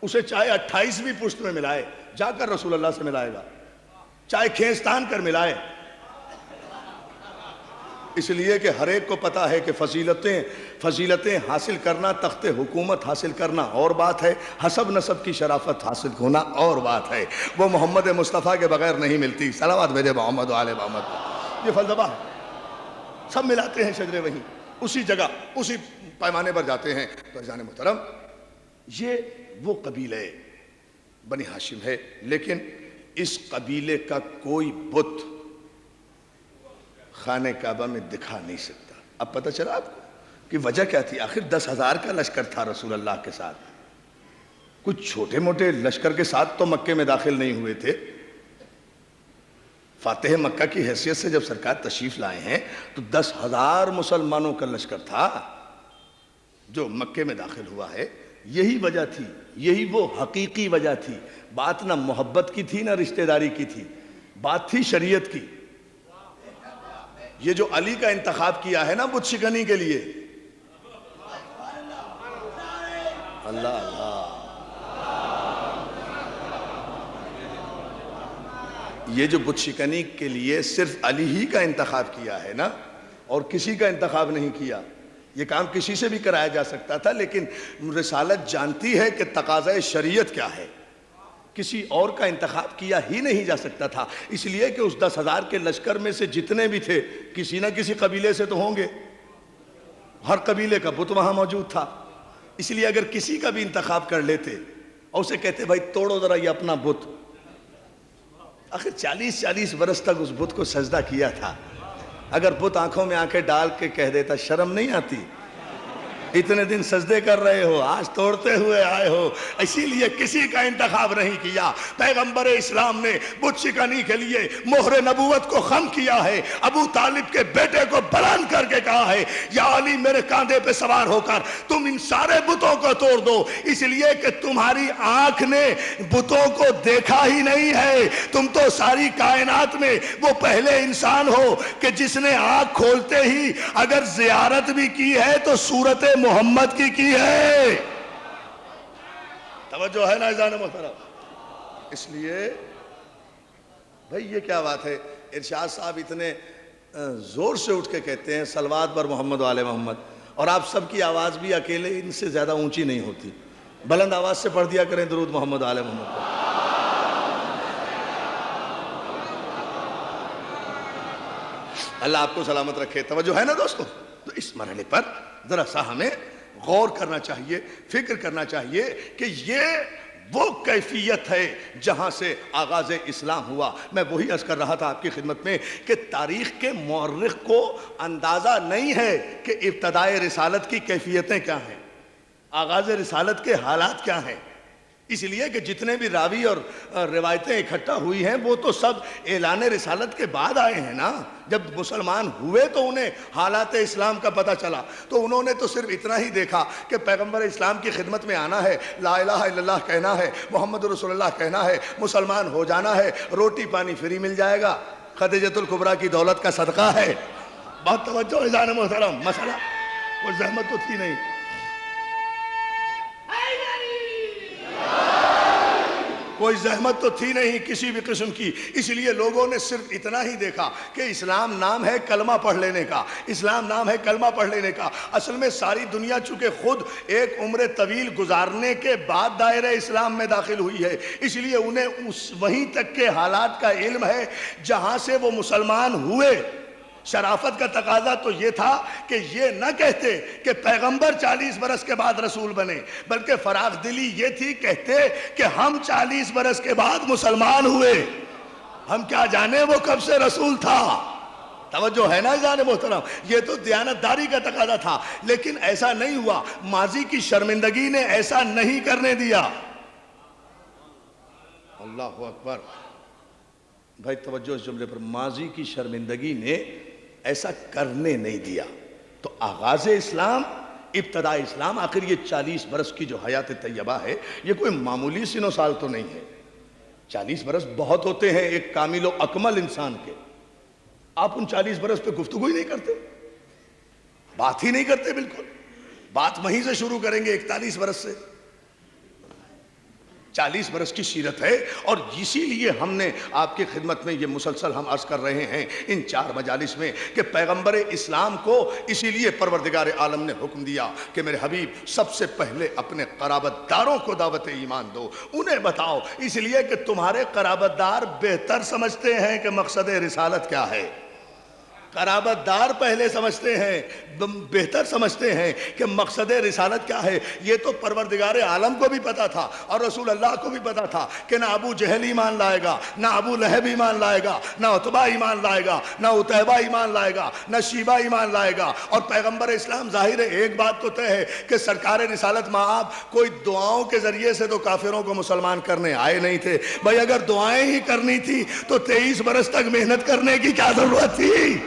اسے چاہے 28ویں پشت میں ملائے، جا کر رسول اللہ سے ملائے گا، چاہے کھینچتان کر ملائے. اس لیے کہ ہر ایک کو پتا ہے کہ فضیلتیں حاصل کرنا، تخت حکومت حاصل کرنا اور بات ہے، حسب نسب کی شرافت حاصل ہونا اور بات ہے. وہ محمد مصطفیٰ کے بغیر نہیں ملتی. صلوات بھیجے محمد و آل محمد. یہ فلسفہ ہے. سب ملاتے ہیں شجرے وہیں، اسی جگہ، اسی پیمانے پر جاتے ہیں. تو عزیزان محترم، یہ وہ قبیلہ بنی ہاشم ہے، لیکن اس قبیلے کا کوئی بت خانہ کعبہ میں دکھا نہیں سکتا. اب پتہ چلا آپ کو کہ وجہ کیا تھی؟ آخر 10,000 کا لشکر تھا رسول اللہ کے ساتھ. کچھ چھوٹے موٹے لشکر کے ساتھ تو مکے میں داخل نہیں ہوئے تھے. فاتح مکہ کی حیثیت سے جب سرکار تشریف لائے ہیں تو 10,000 مسلمانوں کا لشکر تھا جو مکے میں داخل ہوا ہے. یہی وجہ تھی، یہی وہ حقیقی وجہ تھی. بات نہ محبت کی تھی نہ رشتہ داری کی تھی، بات تھی شریعت کی. یہ جو علی کا انتخاب کیا ہے نا بت شکنی کے لیے، اللہ اللہ، یہ جو بت شکنی کے لیے صرف علی ہی کا انتخاب کیا ہے نا، اور کسی کا انتخاب نہیں کیا. یہ کام کسی سے بھی کرایا جا سکتا تھا، لیکن رسالت جانتی ہے کہ تقاضۂ شریعت کیا ہے. کسی اور کا انتخاب کیا ہی نہیں جا سکتا تھا. اس لیے کہ اس 10,000 کے لشکر میں سے جتنے بھی تھے کسی نہ کسی قبیلے سے تو ہوں گے. ہر قبیلے کا بت وہاں موجود تھا. اس لیے اگر کسی کا بھی انتخاب کر لیتے اور اسے کہتے بھائی توڑو ذرا یہ اپنا بت، آخر 40 برس تک اس بت کو سجدہ کیا تھا. اگر بت آنکھوں میں آنکھیں ڈال کے کہہ دیتا شرم نہیں آتی؟ اتنے دن سجدے کر رہے ہو، آج توڑتے ہوئے آئے ہو. اسی لیے کسی کا انتخاب نہیں کیا. پیغمبر اسلام نے بت شکنی کے لیے مہر نبوت کو خم کیا ہے. ابو طالب کے بیٹے کو بلند کر کے کہا ہے یا علی میرے کاندھے پہ سوار ہو کر تم ان سارے بتوں کو توڑ دو. اس لیے کہ تمہاری آنکھ نے بتوں کو دیکھا ہی نہیں ہے. تم تو ساری کائنات میں وہ پہلے انسان ہو کہ جس نے آنکھ کھولتے ہی اگر زیارت بھی کی ہے تو صورت محمد کی ہے. توجہ ہے نا عزیزان محترم؟ اس لیے بھئی یہ کیا بات ہے؟ ارشاد صاحب اتنے زور سے اٹھ کے کہتے ہیں صلوات بر محمد و آل محمد، اور آپ سب کی آواز بھی اکیلے ان سے زیادہ اونچی نہیں ہوتی. بلند آواز سے پڑھ دیا کریں درود محمد و آل محمد کو. اللہ آپ کو سلامت رکھے. توجہ ہے نا دوستو؟ تو اس مرحلے پر ذرا سا ہمیں غور کرنا چاہیے، فکر کرنا چاہیے کہ یہ وہ کیفیت ہے جہاں سے آغاز اسلام ہوا. میں وہی عرض کر رہا تھا آپ کی خدمت میں کہ تاریخ کے مورخ کو اندازہ نہیں ہے کہ ابتدائے رسالت کی کیفیتیں کیا ہیں، آغاز رسالت کے حالات کیا ہیں. اس لیے کہ جتنے بھی راوی اور روایتیں اکٹھا ہوئی ہیں وہ تو سب اعلان رسالت کے بعد آئے ہیں نا. جب مسلمان ہوئے تو انہیں حالات اسلام کا پتہ چلا، تو انہوں نے تو صرف اتنا ہی دیکھا کہ پیغمبر اسلام کی خدمت میں آنا ہے، لا الہ الا اللہ کہنا ہے، محمد رسول اللہ کہنا ہے، مسلمان ہو جانا ہے، روٹی پانی فری مل جائے گا، خدیجۃ الکبریٰ کی دولت کا صدقہ ہے. بہت توجہ عزیزان محترم. مسئلہ کوئی زحمت تو تھی نہیں. کوئی زحمت تو تھی نہیں کسی بھی قسم کی. اس لیے لوگوں نے صرف اتنا ہی دیکھا کہ اسلام نام ہے کلمہ پڑھ لینے کا، اسلام نام ہے کلمہ پڑھ لینے کا. اصل میں ساری دنیا چونکہ خود ایک عمر طویل گزارنے کے بعد دائرہ اسلام میں داخل ہوئی ہے، اس لیے انہیں وہیں تک کے حالات کا علم ہے جہاں سے وہ مسلمان ہوئے. شرافت کا تقاضا تو یہ تھا کہ یہ نہ کہتے کہ پیغمبر 40 برس کے بعد رسول بنے، بلکہ فراخ دلی یہ تھی کہتے کہ ہم 40 برس کے بعد مسلمان ہوئے، ہم کیا جانے وہ کب سے رسول تھا. توجہ ہے نا جانے محترم؟ یہ تو دیانتداری کا تقاضا تھا، لیکن ایسا نہیں ہوا. ماضی کی شرمندگی نے ایسا نہیں کرنے دیا. اللہ اکبر. بھائی توجہ اس جملے پر، ماضی کی شرمندگی نے ایسا کرنے نہیں دیا. تو آغاز اسلام، ابتدا اسلام، آخر یہ 40 برس کی جو حیات طیبہ ہے یہ کوئی معمولی سن و سال تو نہیں ہے. 40 برس بہت ہوتے ہیں ایک کامل و اکمل انسان کے. آپ ان 40 برس پہ گفتگو ہی نہیں کرتے، بات ہی نہیں کرتے بالکل. بات وہیں سے شروع کریں گے 41 برس سے. 40 برس کی سیرت ہے، اور اسی لیے ہم نے آپ کی خدمت میں یہ مسلسل ہم عرض کر رہے ہیں ان 4 مجالس میں کہ پیغمبر اسلام کو اسی لیے پروردگار عالم نے حکم دیا کہ میرے حبیب سب سے پہلے اپنے قرابت داروں کو دعوت ایمان دو، انہیں بتاؤ، اس لیے کہ تمہارے قرابت دار بہتر سمجھتے ہیں کہ مقصد رسالت کیا ہے. قرابت دار پہلے سمجھتے ہیں، بہتر سمجھتے ہیں کہ مقصد رسالت کیا ہے. یہ تو پروردگار عالم کو بھی پتا تھا اور رسول اللہ کو بھی پتا تھا کہ نہ ابو جہل ایمان لائے گا، نہ ابو لہب ایمان لائے گا، نہ عتبہ ایمان لائے گا، نہ عتیبہ ایمان لائے گا، نہ شیبہ ایمان لائے گا. اور پیغمبر اسلام ظاہر ہے ایک بات تو طے ہے کہ سرکار رسالت مآب کوئی دعاؤں کے ذریعے سے تو کافروں کو مسلمان کرنے آئے نہیں تھے. بھائی اگر دعائیں ہی کرنی تھی تو 23 برس تک محنت کرنے کی کیا ضرورت تھی؟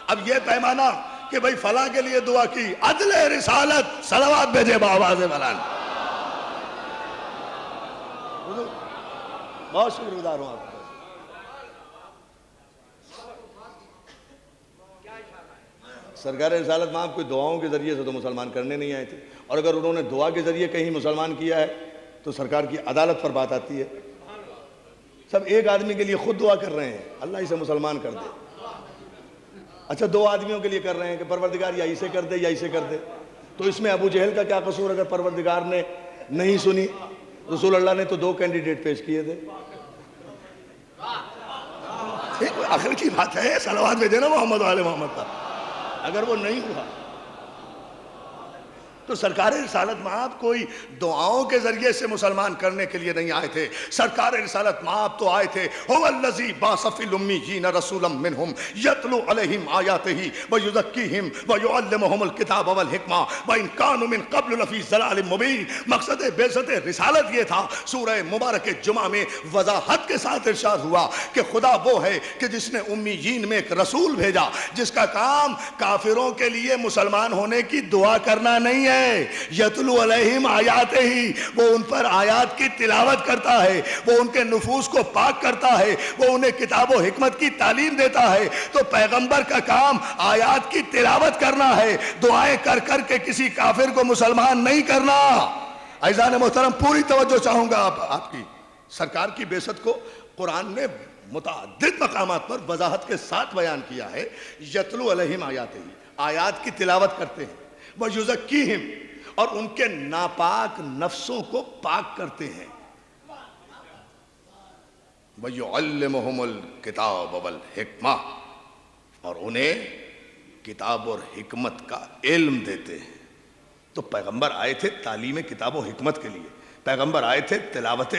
اب یہ پیمانہ کہ بھئی فلاں کے لیے دعا کی، عدل رسالت صلوات بھیجے بآواز بلند. بہت شکر گزار ہوں آپ کا. سرکار رسالت میں آپ کوئی دعاؤں کے ذریعے سے تو مسلمان کرنے نہیں آئے تھے، اور اگر انہوں نے دعا کے ذریعے کہیں مسلمان کیا ہے تو سرکار کی عدالت پر بات آتی ہے. سب ایک آدمی کے لیے خود دعا کر رہے ہیں اللہ اسے مسلمان کر دے. اچھا 2 آدمیوں کے لیے کر رہے ہیں کہ پروردگار یا اسے کر دے یا اسے کر دے. تو اس میں ابو جہل کا کیا قصور اگر پروردگار نے نہیں سنی؟ رسول اللہ نے تو 2 کینڈیڈیٹ پیش کیے تھے. آخر کی بات ہے، صلوات بھیجے نا محمد والے محمد پر. اگر وہ نہیں ہوا تو سرکار رسالت مآب کوئی دعاؤں کے ذریعے سے مسلمان کرنے کے لیے نہیں آئے تھے. سرکار رسالت مآب تو آئے تھے هو الذی بعث فی الامیین رسولا منہم یتلو علیہم آیاتہ ویزکیہم ویعلمہم الکتاب والحکمہ وان کانوا من قبل لفی ضلال مبین. مقصد بعثت رسالت یہ تھا. سورہ مبارک جمعہ میں وضاحت کے ساتھ ارشاد ہوا کہ خدا وہ ہے کہ جس نے امیین میں ایک رسول بھیجا جس کا کام کافروں کے لیے مسلمان ہونے کی دعا کرنا نہیں ہے. یتلو علیہم آیاتہ ہی، وہ ان پر آیات کی تلاوت کرتا ہے، وہ ان کے نفوس کو پاک کرتا ہے، وہ انہیں کتاب و حکمت کی تعلیم دیتا ہے. تو پیغمبر کا کام آیات کی تلاوت کرنا ہے، دعائیں کر کر کے کسی کافر کو مسلمان نہیں کرنا. عزیزان محترم پوری توجہ چاہوں گا آپ کی. سرکار کی بعثت کو قرآن نے متعدد مقامات پر وضاحت کے ساتھ بیان کیا ہے. یتلو علیہم آیاتہ ہی، آیات کی تلاوت کرتے ہیں. وَيُزَكِّيهِمْ، اور ان کے ناپاک نفسوں کو پاک کرتے ہیں. وَيُعَلِّمُهُمُ الْكِتَابَ وَالْحِكْمَةِ، اور انہیں کتاب اور حکمت کا علم دیتے ہیں. تو پیغمبر آئے تھے تعلیم کتاب و حکمت کے لیے، پیغمبر آئے تھے تلاوت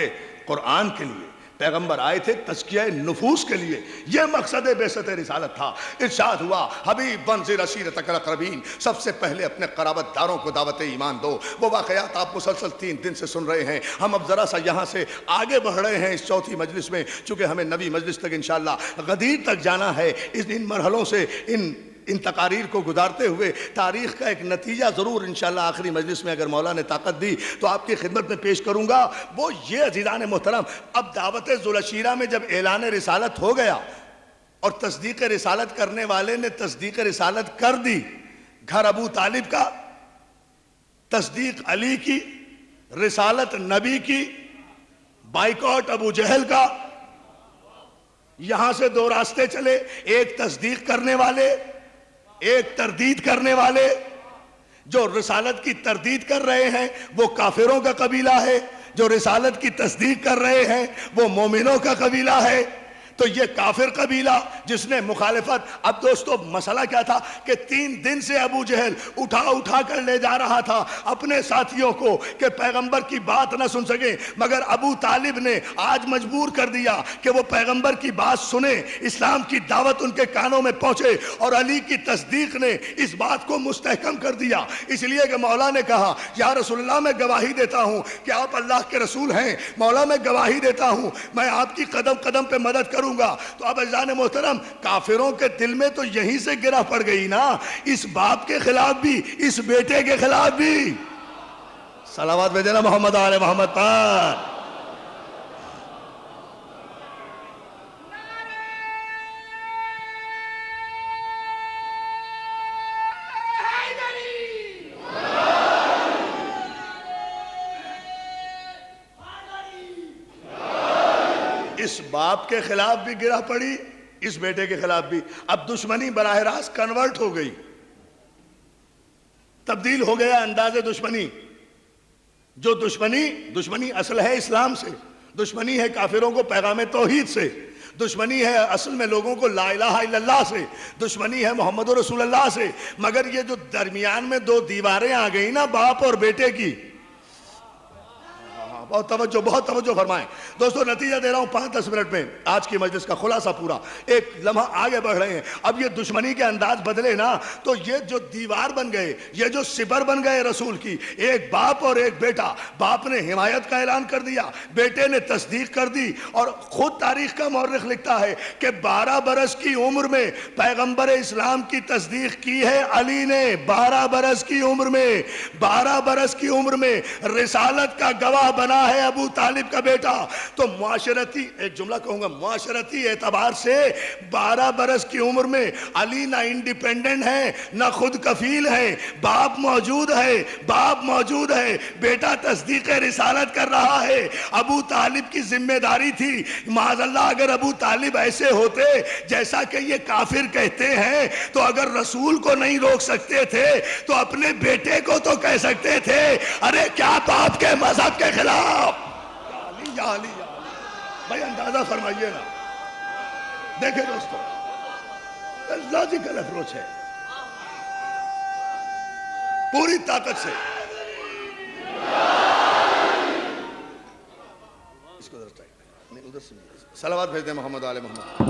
قرآن کے لیے، پیغمبر آئے تھے تزکیہ نفوس کے لیے. یہ مقصد بعثت رسالت تھا. ارشاد ہوا حبیب وانذر عشیرتک الاقربین، سب سے پہلے اپنے قرابت داروں کو دعوت ایمان دو. وہ واقعات آپ مسلسل 3 دن سے سن رہے ہیں. ہم اب ذرا سا یہاں سے آگے بڑھ رہے ہیں اس 4تھی مجلس میں، چونکہ ہمیں 9ویں مجلس تک انشاءاللہ غدیر تک جانا ہے. ان مرحلوں سے ان تقاریر کو گزارتے ہوئے تاریخ کا ایک نتیجہ ضرور انشاءاللہ آخری مجلس میں اگر مولا نے طاقت دی تو آپ کی خدمت میں پیش کروں گا. وہ یہ عزیزان محترم، اب دعوت ذوالعشیرہ میں جب اعلان رسالت ہو گیا اور تصدیق رسالت کرنے والے نے تصدیق رسالت کر دی، گھر ابو طالب کا، تصدیق علی کی، رسالت نبی کی، بائیکاٹ ابو جہل کا. یہاں سے 2 راستے چلے، ایک تصدیق کرنے والے، ایک تردید کرنے والے. جو رسالت کی تردید کر رہے ہیں وہ کافروں کا قبیلہ ہے، جو رسالت کی تصدیق کر رہے ہیں وہ مومنوں کا قبیلہ ہے. تو یہ کافر قبیلہ جس نے مخالفت. اب دوستو مسئلہ کیا تھا کہ 3 دن سے ابو جہل اٹھا کر لے جا رہا تھا اپنے ساتھیوں کو کہ پیغمبر کی بات نہ سن سکیں، مگر ابو طالب نے آج مجبور کر دیا کہ وہ پیغمبر کی بات سنیں، اسلام کی دعوت ان کے کانوں میں پہنچے. اور علی کی تصدیق نے اس بات کو مستحکم کر دیا. اس لیے کہ مولا نے کہا یا رسول اللہ میں گواہی دیتا ہوں کہ آپ اللہ کے رسول ہیں. مولا میں گواہی دیتا ہوں میں آپ کی قدم قدم پہ مدد کروں گا. تو اب عزیزان محترم کافروں کے دل میں تو یہیں سے گرہ پڑ گئی نا، اس باپ کے خلاف بھی، اس بیٹے کے خلاف بھی. صلوات بھیجنا محمد آل محمد پر. اس باپ کے خلاف بھی گرا پڑی، اس بیٹے کے خلاف بھی. اب دشمنی براہ راست کنورٹ ہو گئی، تبدیل ہو گیا انداز دشمنی. جو دشمنی اصل ہے اسلام سے، دشمنی ہے کافروں کو پیغام توحید سے، دشمنی ہے اصل میں لوگوں کو لا الہ الا اللہ سے، دشمنی ہے محمد رسول اللہ سے. مگر یہ جو درمیان میں دو دیواریں آ گئی نا باپ اور بیٹے کی، بہت توجہ فرمائیں دوستو. نتیجہ دے رہا ہوں 5-10 منٹ میں، آج کی مجلس کا خلاصہ پورا ایک لمحہ آگے بڑھ رہے ہیں. اب یہ دشمنی کے انداز بدلے نا تو یہ جو دیوار بن گئے، یہ جو سپر بن گئے رسول کی، ایک باپ اور ایک بیٹا. باپ نے حمایت کا اعلان کر دیا، بیٹے نے تصدیق کر دی. اور خود تاریخ کا مورخ لکھتا ہے کہ 12 برس کی عمر میں پیغمبر اسلام کی تصدیق کی ہے علی نے. 12 برس کی عمر میں، 12 برس کی عمر میں رسالت کا گواہ بنا ہے ابو طالب کا بیٹا. تو معاشرتی، ایک جملہ کہوں گا، معاشرتی اعتبار سے 12 برس کی عمر میں علی نہ انڈیپینڈنٹ ہے نہ خود کفیل ہے. باپ موجود ہے، بیٹا تصدیق رسالت کر رہا ہے. ابو طالب کی ذمہ داری تھی، معاذ اللہ اگر ابو طالب ایسے ہوتے جیسا کہ یہ کافر کہتے ہیں تو اگر رسول کو نہیں روک سکتے تھے تو اپنے بیٹے کو تو کہہ سکتے تھے ارے کیا باپ کے مذہب کے خلاف. یا علی بھائی اندازہ فرمائیے نا. دیکھیں دوستو، لاجیکل اپروچ ہے پوری طاقت سے. اس کو ادھر سے صلوات بھیج دیں محمد آل محمد.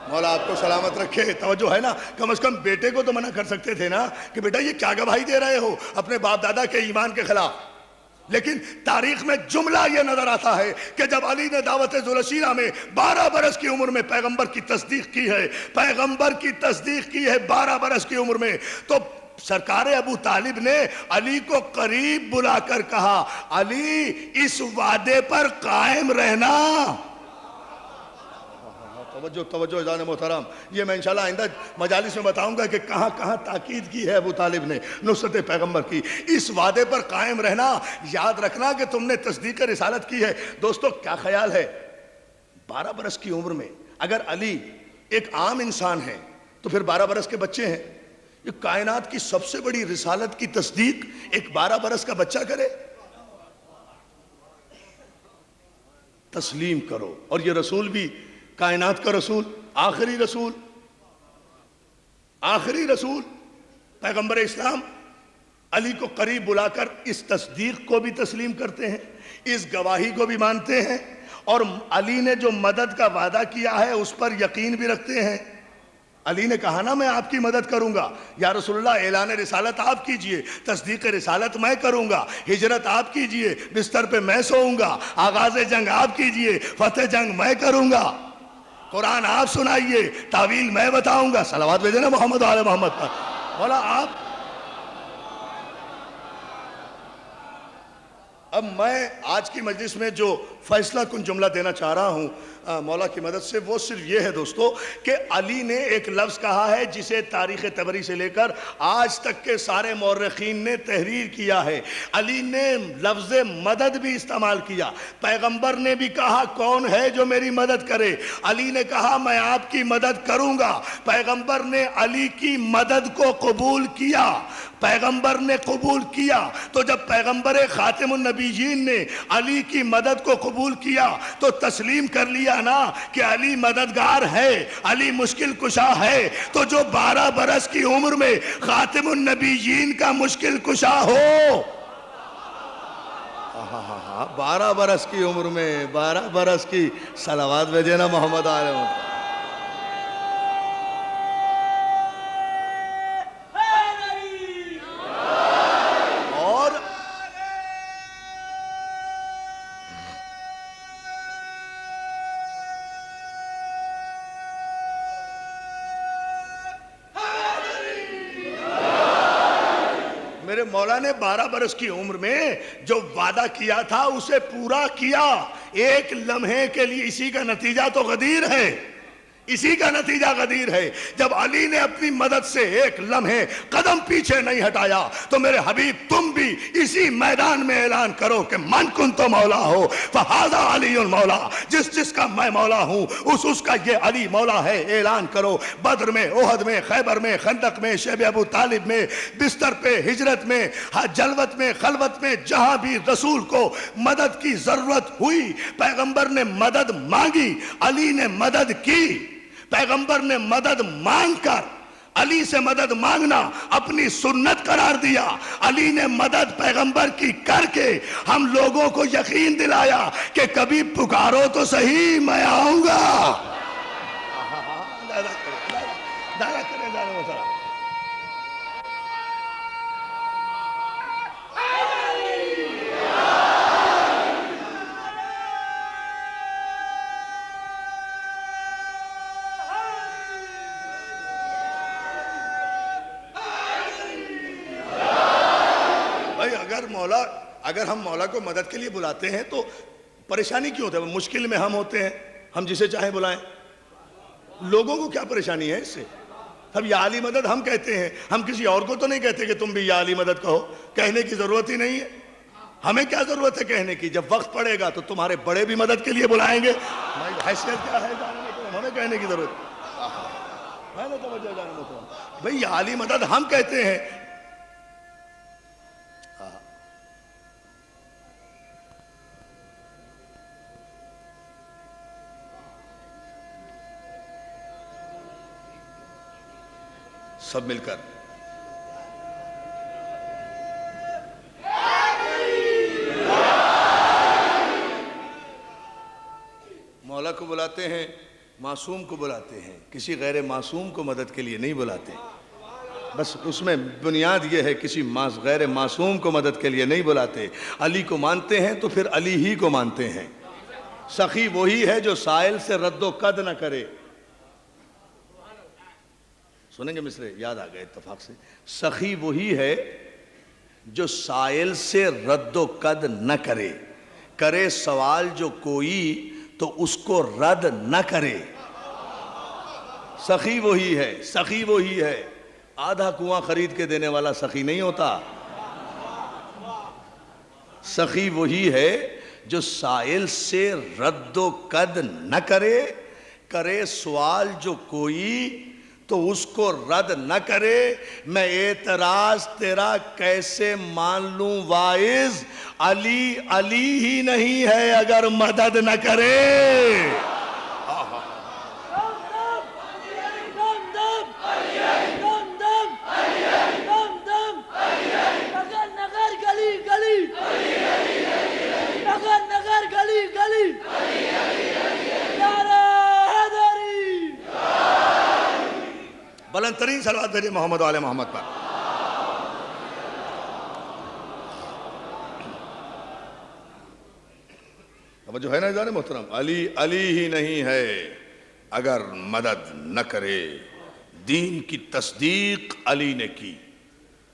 مولا آپ کو سلامت رکھے. توجہ ہے نا، کم از کم بیٹے کو تو منع کر سکتے تھے نا کہ بیٹا یہ کیا گواہی دے رہے ہو اپنے باپ دادا کے ایمان کے خلاف. لیکن تاریخ میں جملہ یہ نظر آتا ہے کہ جب علی نے دعوت ذوالشیرہ میں 12 برس کی عمر میں پیغمبر کی تصدیق کی ہے، 12 برس کی عمر میں، تو سرکار ابو طالب نے علی کو قریب بلا کر کہا علی اس وعدے پر قائم رہنا. توجہ اذان محترم، یہ میں انشاءاللہ آئندہ مجالس میں بتاؤں گا کہ کہاں کہاں تاکید کی ہے ابو طالب نے نصرت پیغمبر کی. اس وعدے پر قائم رہنا، یاد رکھنا کہ تم نے تصدیق رسالت کی ہے. دوستو کیا خیال ہے 12 برس کی عمر میں اگر علی ایک عام انسان ہے تو پھر 12 برس کے بچے ہیں. یہ کائنات کی سب سے بڑی رسالت کی تصدیق ایک 12 برس کا بچہ کرے. تسلیم کرو. اور یہ رسول بھی کائنات کا رسول، آخری رسول پیغمبر اسلام علی کو قریب بلا کر اس تصدیق کو بھی تسلیم کرتے ہیں، اس گواہی کو بھی مانتے ہیں، اور علی نے جو مدد کا وعدہ کیا ہے اس پر یقین بھی رکھتے ہیں. علی نے کہا نا میں آپ کی مدد کروں گا، یا رسول اللہ اعلان رسالت آپ کیجئے، تصدیق رسالت میں کروں گا، ہجرت آپ کیجئے، بستر پہ میں سوؤں گا، آغاز جنگ آپ کیجئے، فتح جنگ میں کروں گا، قرآن آپ سنائیے، تعویل میں بتاؤں گا. صلوات بھیجیں نا محمد آل محمد پر. مولا آپ، اب میں آج کی مجلس میں جو فیصلہ کن جملہ دینا چاہ رہا ہوں مولا کی مدد سے، وہ صرف یہ ہے دوستو کہ علی نے ایک لفظ کہا ہے جسے تاریخ طبری سے لے کر آج تک کے سارے مورخین نے تحریر کیا ہے. علی نے لفظ مدد بھی استعمال کیا. پیغمبر نے بھی کہا کون ہے جو میری مدد کرے، علی نے کہا میں آپ کی مدد کروں گا. پیغمبر نے علی کی مدد کو قبول کیا، پیغمبر نے قبول کیا. تو جب پیغمبر خاتم النبیین نے علی کی مدد کو قبول کیا تو تسلیم کر لیا نا کہ علی مددگار ہے، علی مشکل کشا ہے. تو جو 12 برس کی عمر میں خاتم النبیین کا مشکل کشا ہو، 12 برس کی عمر میں 12 برس کی، صلوات بھیجیں نا محمد آل محمد. میرے مولا نے 12 برس کی عمر میں جو وعدہ کیا تھا اسے پورا کیا. ایک لمحے کے لیے، اسی کا نتیجہ تو غدیر ہے، اسی کا نتیجہ غدیر ہے. جب علی نے اپنی مدد سے ایک لمحے قدم پیچھے نہیں ہٹایا تو میرے حبیب تم بھی اسی میدان میں اعلان کرو کہ من کنت مولا ہو فہذا علی مولا. جس کا میں مولا ہوں اس کا یہ علی مولا ہے. اعلان کرو. بدر میں، احد میں، خیبر میں، خندق میں، شیب ابو طالب میں، بستر پہ، ہجرت میں، جلوت میں، خلوت میں، جہاں بھی رسول کو مدد کی ضرورت ہوئی پیغمبر نے مدد مانگی، علی نے مدد کی. پیغمبر نے مدد مانگ کر علی سے مدد مانگنا اپنی سنت قرار دیا. علی نے مدد پیغمبر کی کر کے ہم لوگوں کو یقین دلایا کہ کبھی پکارو تو صحیح میں آؤں گا. اگر ہم مولا کو مدد کے لیے بلاتے ہیں تو پریشانی کیوں ہوتا ہے؟ مشکل میں ہم ہوتے ہیں، ہم جسے چاہیں بلائیں. لوگوں کو کیا پریشانی ہے اس سے؟ اب یا علی مدد ہم کہتے ہیں، ہم کسی اور کو تو نہیں کہتے کہ تم بھی یا علی مدد کہو. کہنے کی ضرورت ہی نہیں ہے. ہمیں کیا ضرورت ہے کہنے کی؟ جب وقت پڑے گا تو تمہارے بڑے بھی مدد کے لیے بلائیں گے. حیثیت کیا ہے ہمیں کہنے کی ضرورت ہے نا؟ توجہ جانے محترم بھئی، یا علی مدد ہم کہتے ہیں. سب مل کر مولا کو بلاتے ہیں، معصوم کو بلاتے ہیں، کسی غیر معصوم کو مدد کے لیے نہیں بلاتے. بس اس میں بنیاد یہ ہے، کسی غیر معصوم کو مدد کے لیے نہیں بلاتے. علی کو مانتے ہیں تو پھر علی ہی کو مانتے ہیں. سخی وہی ہے جو سائل سے رد و قد نہ کرے. سنیں گے مصرے؟ یاد آ گئے اتفاق سے. سخی وہی ہے جو سائل سے رد و قد نہ کرے. کرے سوال جو کوئی تو اس کو رد نہ کرے. سخی وہی ہے، سخی وہی ہے. آدھا کنواں خرید کے دینے والا سخی نہیں ہوتا. سخی وہی ہے جو سائل سے رد و قد نہ کرے. کرے سوال جو کوئی تو اس کو رد نہ کرے. میں اعتراض تیرا کیسے مان لوں واعظ؟ علی علی ہی نہیں ہے اگر مدد نہ کرے. بلند ترین صلوات بھیجیں محمد و آل محمد پر. اب جو ہے نا جانے محترم، علی علی ہی نہیں ہے اگر مدد نہ کرے. دین کی تصدیق علی نے کی،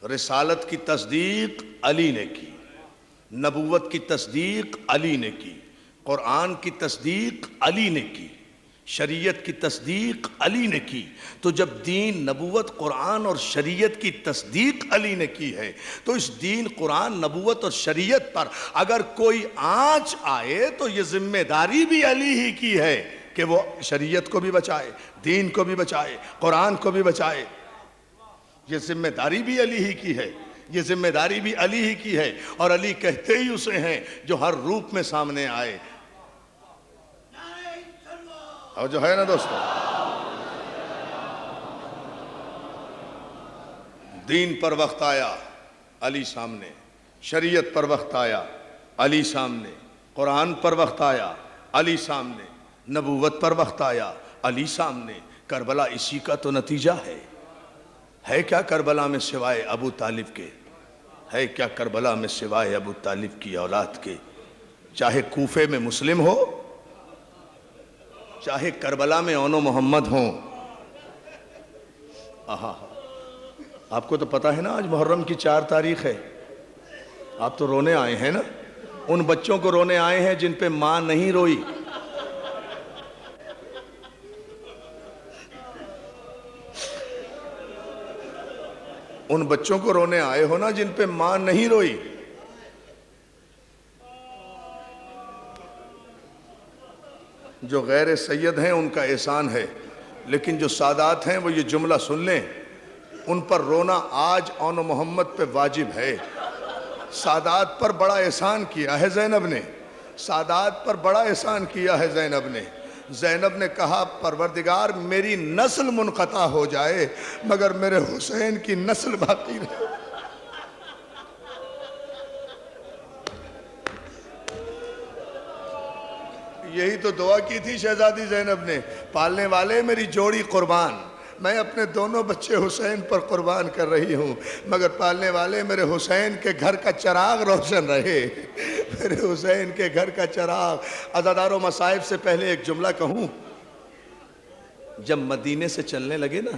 رسالت کی تصدیق علی نے کی، نبوت کی تصدیق علی نے کی، قرآن کی تصدیق علی نے کی، شریعت کی تصدیق علی نے کی. تو جب دین، نبوت، قرآن اور شریعت کی تصدیق علی نے کی ہے تو اس دین، قرآن، نبوت اور شریعت پر اگر کوئی آنچ آئے تو یہ ذمہ داری بھی علی ہی کی ہے کہ وہ شریعت کو بھی بچائے، دین کو بھی بچائے، قرآن کو بھی بچائے. یہ ذمہ داری بھی علی ہی کی ہے، یہ ذمہ داری بھی علی ہی کی ہے. اور علی کہتے ہی اسے ہیں جو ہر روپ میں سامنے آئے. اور جو ہے نا دوستو، دین پر وقت آیا علی سامنے، شریعت پر وقت آیا علی سامنے، قرآن پر وقت آیا علی سامنے، نبوت پر وقت آیا علی سامنے. کربلا اسی کا تو نتیجہ ہے کیا کربلا میں سوائے ابو طالب کے؟ ہے کیا کربلا میں سوائے ابو طالب کی اولاد کے؟ چاہے کوفے میں مسلم ہو، چاہے کربلا میں اون و محمد ہوں. آپ کو تو پتا ہے نا آج محرم کی 4 تاریخ ہے. آپ تو رونے آئے ہیں نا. ان بچوں کو رونے آئے ہیں جن پہ ماں نہیں روئی. ان بچوں کو رونے آئے ہو نا جن پہ ماں نہیں روئی. جو غیر سید ہیں ان کا احسان ہے، لیکن جو سادات ہیں وہ یہ جملہ سن لیں، ان پر رونا آج آن محمد پہ واجب ہے. سادات پر بڑا احسان کیا ہے زینب نے، سادات پر بڑا احسان کیا ہے زینب نے. زینب نے کہا پروردگار میری نسل منقطع ہو جائے مگر میرے حسین کی نسل باقی رہے. یہی تو دعا کی تھی شہزادی زینب نے، پالنے والے میری جوڑی قربان، میں اپنے دونوں بچے حسین پر قربان کر رہی ہوں مگر پالنے والے میرے حسین کے گھر کا چراغ روشن رہے، میرے حسین کے گھر کا چراغ. عزادارو مصائب سے پہلے ایک جملہ کہوں. جب مدینے سے چلنے لگے نا،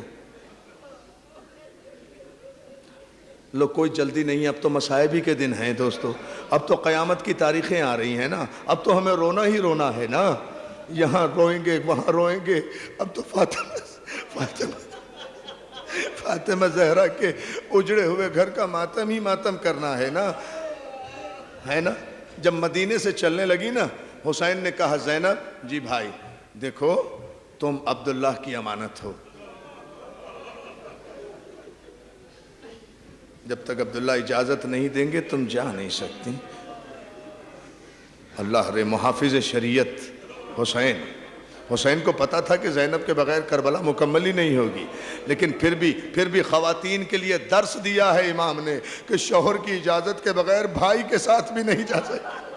لو کوئی جلدی نہیں، اب تو مصائب ہی کے دن ہیں دوستو، اب تو قیامت کی تاریخیں آ رہی ہیں نا، اب تو ہمیں رونا ہی رونا ہے نا. یہاں روئیں گے وہاں روئیں گے، اب تو فاطمہ زہرا کے اجڑے ہوئے گھر کا ماتم ہی ماتم کرنا ہے نا، ہے نا. جب مدینے سے چلنے لگی نا، حسین نے کہا زینب جی بھائی دیکھو تم عبداللہ کی امانت ہو، جب تک عبداللہ اجازت نہیں دیں گے تم جا نہیں سکتی. اللہ رے محافظ شریعت حسین کو پتا تھا کہ زینب کے بغیر کربلا مکمل ہی نہیں ہوگی، لیکن پھر بھی خواتین کے لیے درس دیا ہے امام نے کہ شوہر کی اجازت کے بغیر بھائی کے ساتھ بھی نہیں جا سکتی.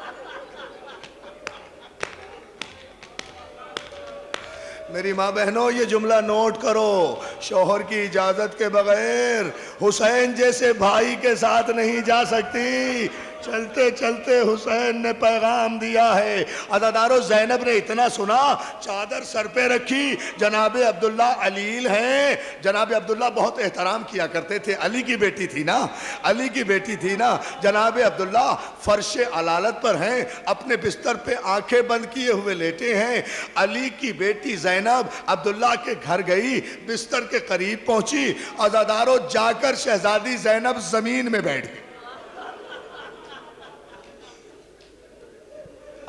میری ماں بہنوں یہ جملہ نوٹ کرو، شوہر کی اجازت کے بغیر حسین جیسے بھائی کے ساتھ نہیں جا سکتی. چلتے چلتے حسین نے پیغام دیا ہے. عزادارو زینب نے اتنا سنا، چادر سر پہ رکھی. جناب عبداللہ علیل ہیں، جناب عبداللہ بہت احترام کیا کرتے تھے، علی کی بیٹی تھی نا، جناب عبداللہ فرش علالت پر ہیں، اپنے بستر پہ آنکھیں بند کیے ہوئے لیٹے ہیں. علی کی بیٹی زینب عبداللہ کے گھر گئی، بستر کے قریب پہنچی. عزادارو جا کر شہزادی زینب زمین میں بیٹھ گئی.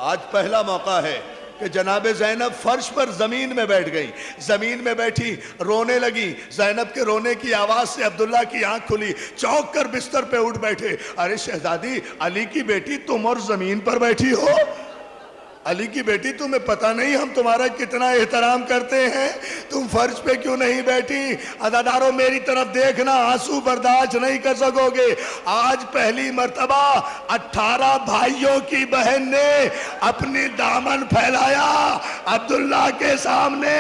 آج پہلا موقع ہے کہ جناب زینب فرش پر زمین میں بیٹھ گئی، زمین میں بیٹھی رونے لگی. زینب کے رونے کی آواز سے عبداللہ کی آنکھ کھلی، چونک کر بستر پہ اٹھ بیٹھے. ارے شہزادی علی کی بیٹی تم اور زمین پر بیٹھی ہو؟ علی کی بیٹی تمہیں پتہ نہیں ہم تمہارا کتنا احترام کرتے ہیں، تم فرش پہ کیوں نہیں بیٹھی؟ عزادارو میری طرف دیکھنا، آنسو برداشت نہیں کر سکو گے. آج پہلی مرتبہ 18 بھائیوں کی بہن نے اپنی دامن پھیلایا، عبداللہ کے سامنے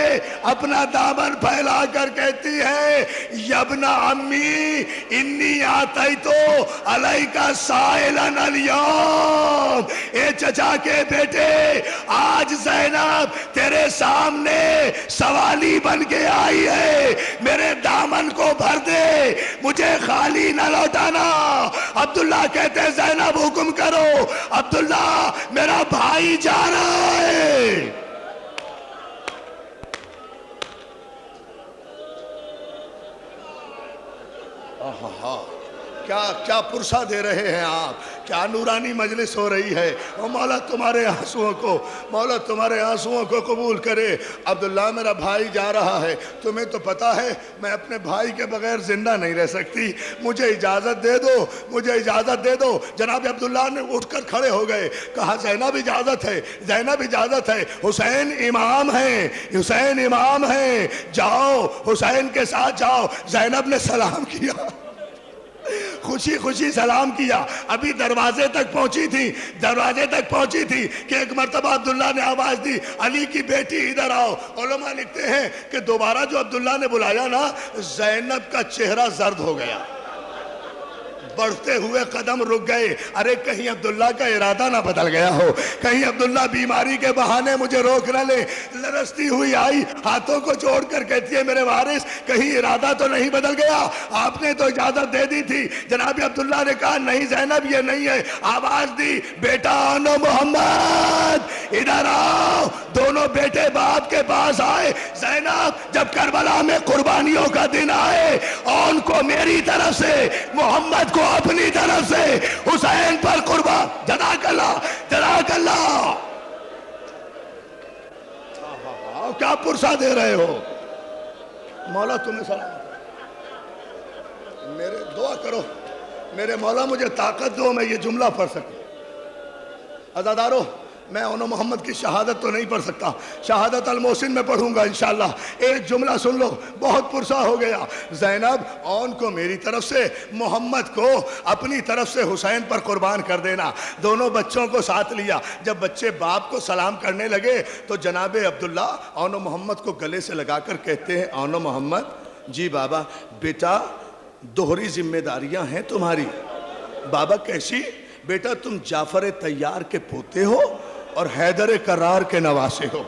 اپنا دامن پھیلا کر کہتی ہے یبن امی انی آتیتو علیکا سائلن اليوم. اے چچا کے بیٹے آج زینب تیرے سامنے سوالی بن کے آئی ہے، میرے دامن کو بھر دے، مجھے خالی نہ لوٹانا. عبداللہ کہتے ہیں زینب حکم کرو، عبداللہ میرا بھائی جا رہا ہے. کیا پرسہ دے رہے ہیں آپ، کیا نورانی مجلس ہو رہی ہے. اور مولا تمہارے آنسوؤں کو قبول کرے. عبداللہ میرا بھائی جا رہا ہے، تمہیں تو پتا ہے میں اپنے بھائی کے بغیر زندہ نہیں رہ سکتی، مجھے اجازت دے دو. جناب عبداللہ نے اٹھ کر کھڑے ہو گئے، کہا زینب اجازت ہے، حسین امام ہیں، جاؤ حسین کے ساتھ جاؤ. زینب نے سلام کیا، خوشی سلام کیا. ابھی دروازے تک پہنچی تھی کہ ایک مرتبہ عبداللہ نے آواز دی علی کی بیٹی ادھر آؤ. علماء لکھتے ہیں کہ دوبارہ جو عبداللہ نے بلایا نا، زینب کا چہرہ زرد ہو گیا، بڑھتے ہوئے قدم رک گئے. ارے کہیں عبداللہ کا ارادہ نہ بدل گیا ہو، کہیں عبداللہ بیماری کے بہانے مجھے روک نہ لے. لرزتی ہوئی آئی، ہاتھوں کو جوڑ کر کہتی ہے میرے وارث کہیں ارادہ تو نہیں بدل گیا، آپ نے تو اجازت دے دی تھی. جناب عبداللہ نے کہا نہیں زینب یہ نہیں ہے. آواز دی بیٹا آنو محمد ادھر آؤ۔ دونوں بیٹے باپ کے پاس آئے۔ زینب جب کربلا میں قربانیوں کا دن آئے، ان کو میری طرف سے، محمد کو اپنی طرف سے، حسین پر قربان، جزاک اللہ جزاک اللہ۔ کیا پرسہ دے رہے ہو؟ مولا تمہیں سلام، میرے دعا کرو میرے مولا مجھے طاقت دو میں یہ جملہ پڑھ سکوں۔ عزادارو، میں اونو محمد کی شہادت تو نہیں پڑھ سکتا، شہادت المحسن میں پڑھوں گا انشاءاللہ۔ ایک جملہ سن لو، بہت پرسہ ہو گیا۔ زینب اون کو میری طرف سے، محمد کو اپنی طرف سے حسین پر قربان کر دینا۔ دونوں بچوں کو ساتھ لیا۔ جب بچے باپ کو سلام کرنے لگے تو جناب عبداللہ اونو محمد کو گلے سے لگا کر کہتے ہیں، اونو محمد، جی بابا، بیٹا دوہری ذمہ داریاں ہیں تمہاری۔ بابا کیسی؟ بیٹا تم جعفر طیار کے پوتے ہو اور حیدر کرار کے نواسے ہو۔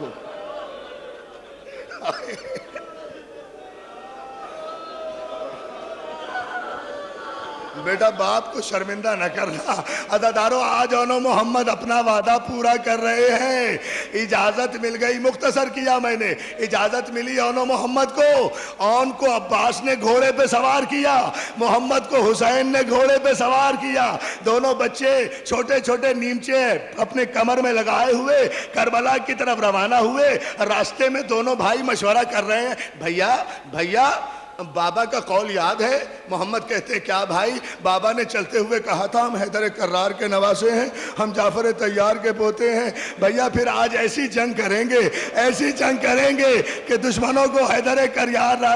بیٹا باپ کو شرمندہ نہ کرنا۔ عزادارو، آج اونو محمد اپنا وعدہ پورا کر رہے ہیں۔ اجازت مل گئی، مختصر کیا میں نے، اجازت ملی اونو محمد کو۔ اون کو عباس نے گھوڑے پہ سوار کیا، محمد کو حسین نے گھوڑے پہ سوار کیا۔ دونوں بچے چھوٹے چھوٹے نیمچے اپنے کمر میں لگائے ہوئے کربلا کی طرف روانہ ہوئے۔ راستے میں دونوں بھائی مشورہ کر رہے ہیں، بھیا بابا کا قول یاد ہے؟ محمد کہتے ہیں، کیا بھائی؟ بابا نے چلتے ہوئے کہا تھا ہم حیدر کرار کے نواسے ہیں، ہم جعفر طیار کے پوتے ہیں۔ بھیا پھر آج ایسی جنگ کریں گے کہ دشمنوں کو حیدر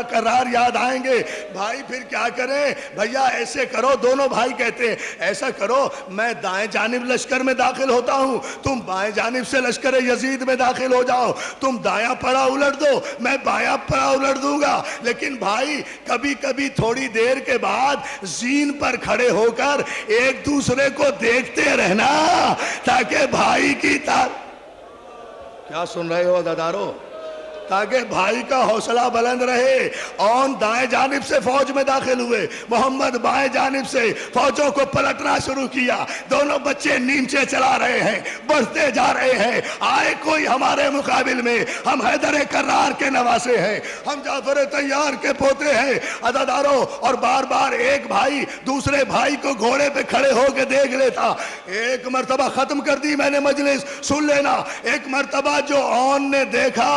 کرار یاد آئیں گے۔ بھائی پھر کیا کریں؟ بھیا ایسے کرو، دونوں بھائی کہتے ہیں ایسا کرو، میں دائیں جانب لشکر میں داخل ہوتا ہوں، تم بائیں جانب سے لشکر یزید میں داخل ہو جاؤ، تم دایاں پڑا الٹ دو، میں بایاں پڑا الٹ دوں گا۔ لیکن بھائی کبھی کبھی تھوڑی دیر کے بعد زین پر کھڑے ہو کر ایک دوسرے کو دیکھتے رہنا تاکہ بھائی کی کیا سن رہے ہو عزادارو؟ تاکہ بھائی کا حوصلہ بلند رہے۔ اون دائیں جانب سے فوج میں داخل ہوئے، محمد بائیں جانب سے فوجوں کو پلٹنا شروع کیا۔ دونوں بچے نیمچے چلا رہے ہیں، بڑھتے جا رہے ہیں۔ آئے کوئی ہمارے مقابل میں، ہم حیدر کرار کے نواسے ہیں، ہم جعفر طیار کے پوتے ہیں۔ عزادارو، اور بار بار ایک بھائی دوسرے بھائی کو گھوڑے پہ کھڑے ہو کے دیکھ لیتا۔ ایک مرتبہ ختم کر دی میں نے مجلس، سن لینا۔ ایک مرتبہ جو اون نے دیکھا،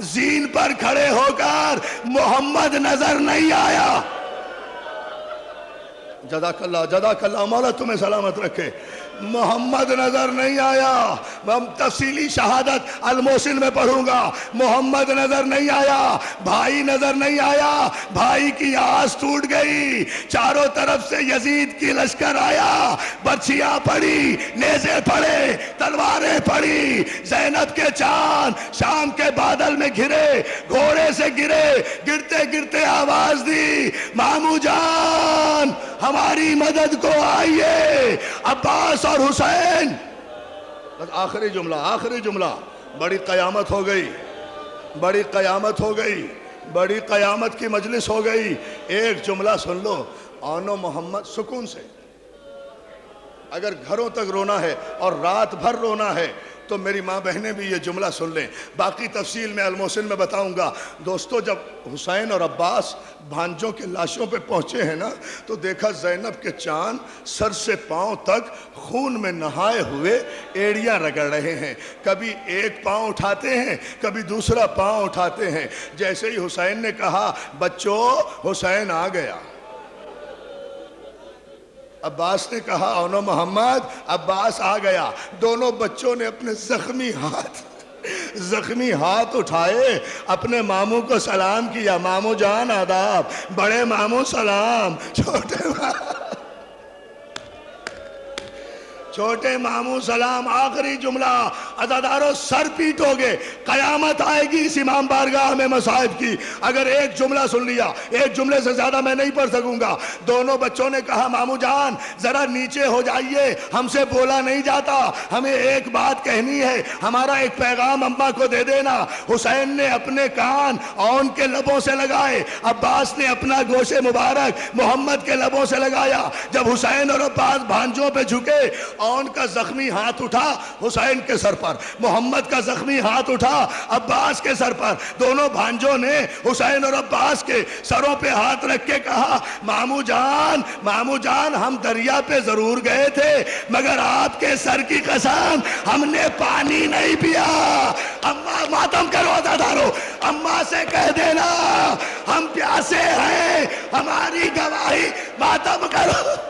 زین پر کھڑے ہو کر محمد نظر نہیں آیا۔ جزاک اللہ مولا تمہیں سلامت رکھے۔ محمد نظر نہیں آیا۔ ہم تفصیلی شہادت المحسن میں پڑھوں گا۔ محمد نظر نہیں آیا، بھائی نظر نہیں آیا۔ بھائی کی آس ٹوٹ گئی۔ چاروں طرف سے یزید کی لشکر آیا، برچھیاں پڑی، نیزے پڑے، تلواریں پڑی۔ زینب کے چاند شام کے بادل میں گھرے، گھوڑے سے گرے، گرتے گرتے آواز دی، مامو جان ہماری مدد کو آئیے۔ عباس اور حسین، بس آخری جملہ، بڑی قیامت ہو گئی، بڑی قیامت کی مجلس ہو گئی۔ ایک جملہ سن لو، اونو محمد سکون سے، اگر گھروں تک رونا ہے اور رات بھر رونا ہے تو میری ماں بہنیں بھی یہ جملہ سن لیں، باقی تفصیل میں المحسن میں بتاؤں گا۔ دوستو، جب حسین اور عباس بھانجوں کے لاشوں پہ پہنچے ہیں نا تو دیکھا زینب کے چاند سر سے پاؤں تک خون میں نہائے ہوئے ایڑیاں رگڑ رہے ہیں، کبھی ایک پاؤں اٹھاتے ہیں، کبھی دوسرا پاؤں اٹھاتے ہیں۔ جیسے ہی حسین نے کہا بچوں حسین آ گیا، عباس نے کہا اونو محمد عباس آ گیا۔ دونوں بچوں نے اپنے زخمی ہاتھ اٹھائے، اپنے ماموں کو سلام کیا، ماموں جان آداب، بڑے ماموں سلام، چھوٹے ماموں سلام۔ آخری جملہ، عزادارو سر پیٹو گے، قیامت آئے گی اس امام بارگاہ میں مصائب کی اگر ایک جملہ سن لیا۔ ایک جملے سے زیادہ میں نہیں پڑھ سکوں گا۔ دونوں بچوں نے کہا ماموں جان ذرا نیچے ہو جائیے، ہم سے بولا نہیں جاتا، ہمیں ایک بات کہنی ہے، ہمارا ایک پیغام اماں کو دے دینا۔ حسین نے اپنے کان اون کے لبوں سے لگائے، عباس نے اپنا گوشے مبارک محمد کے لبوں سے لگایا۔ جب حسین اور عباس بھانجوں پہ جھکے اور ان کا زخمی ہاتھ اٹھا حسین کے سر پر، محمد کا زخمی ہاتھ اٹھا عباس کے سر پر، دونوں بھانجوں نے حسین اور عباس کے سروں پہ ہاتھ رکھ کے کہا مامو جان ہم دریا پہ ضرور گئے تھے مگر آپ کے سر کی قسم ہم نے پانی نہیں پیا۔ اماں ماتم کرو عزادارو، اماں سے کہہ دینا ہم پیاسے ہیں، ہماری گواہی ماتم کرو۔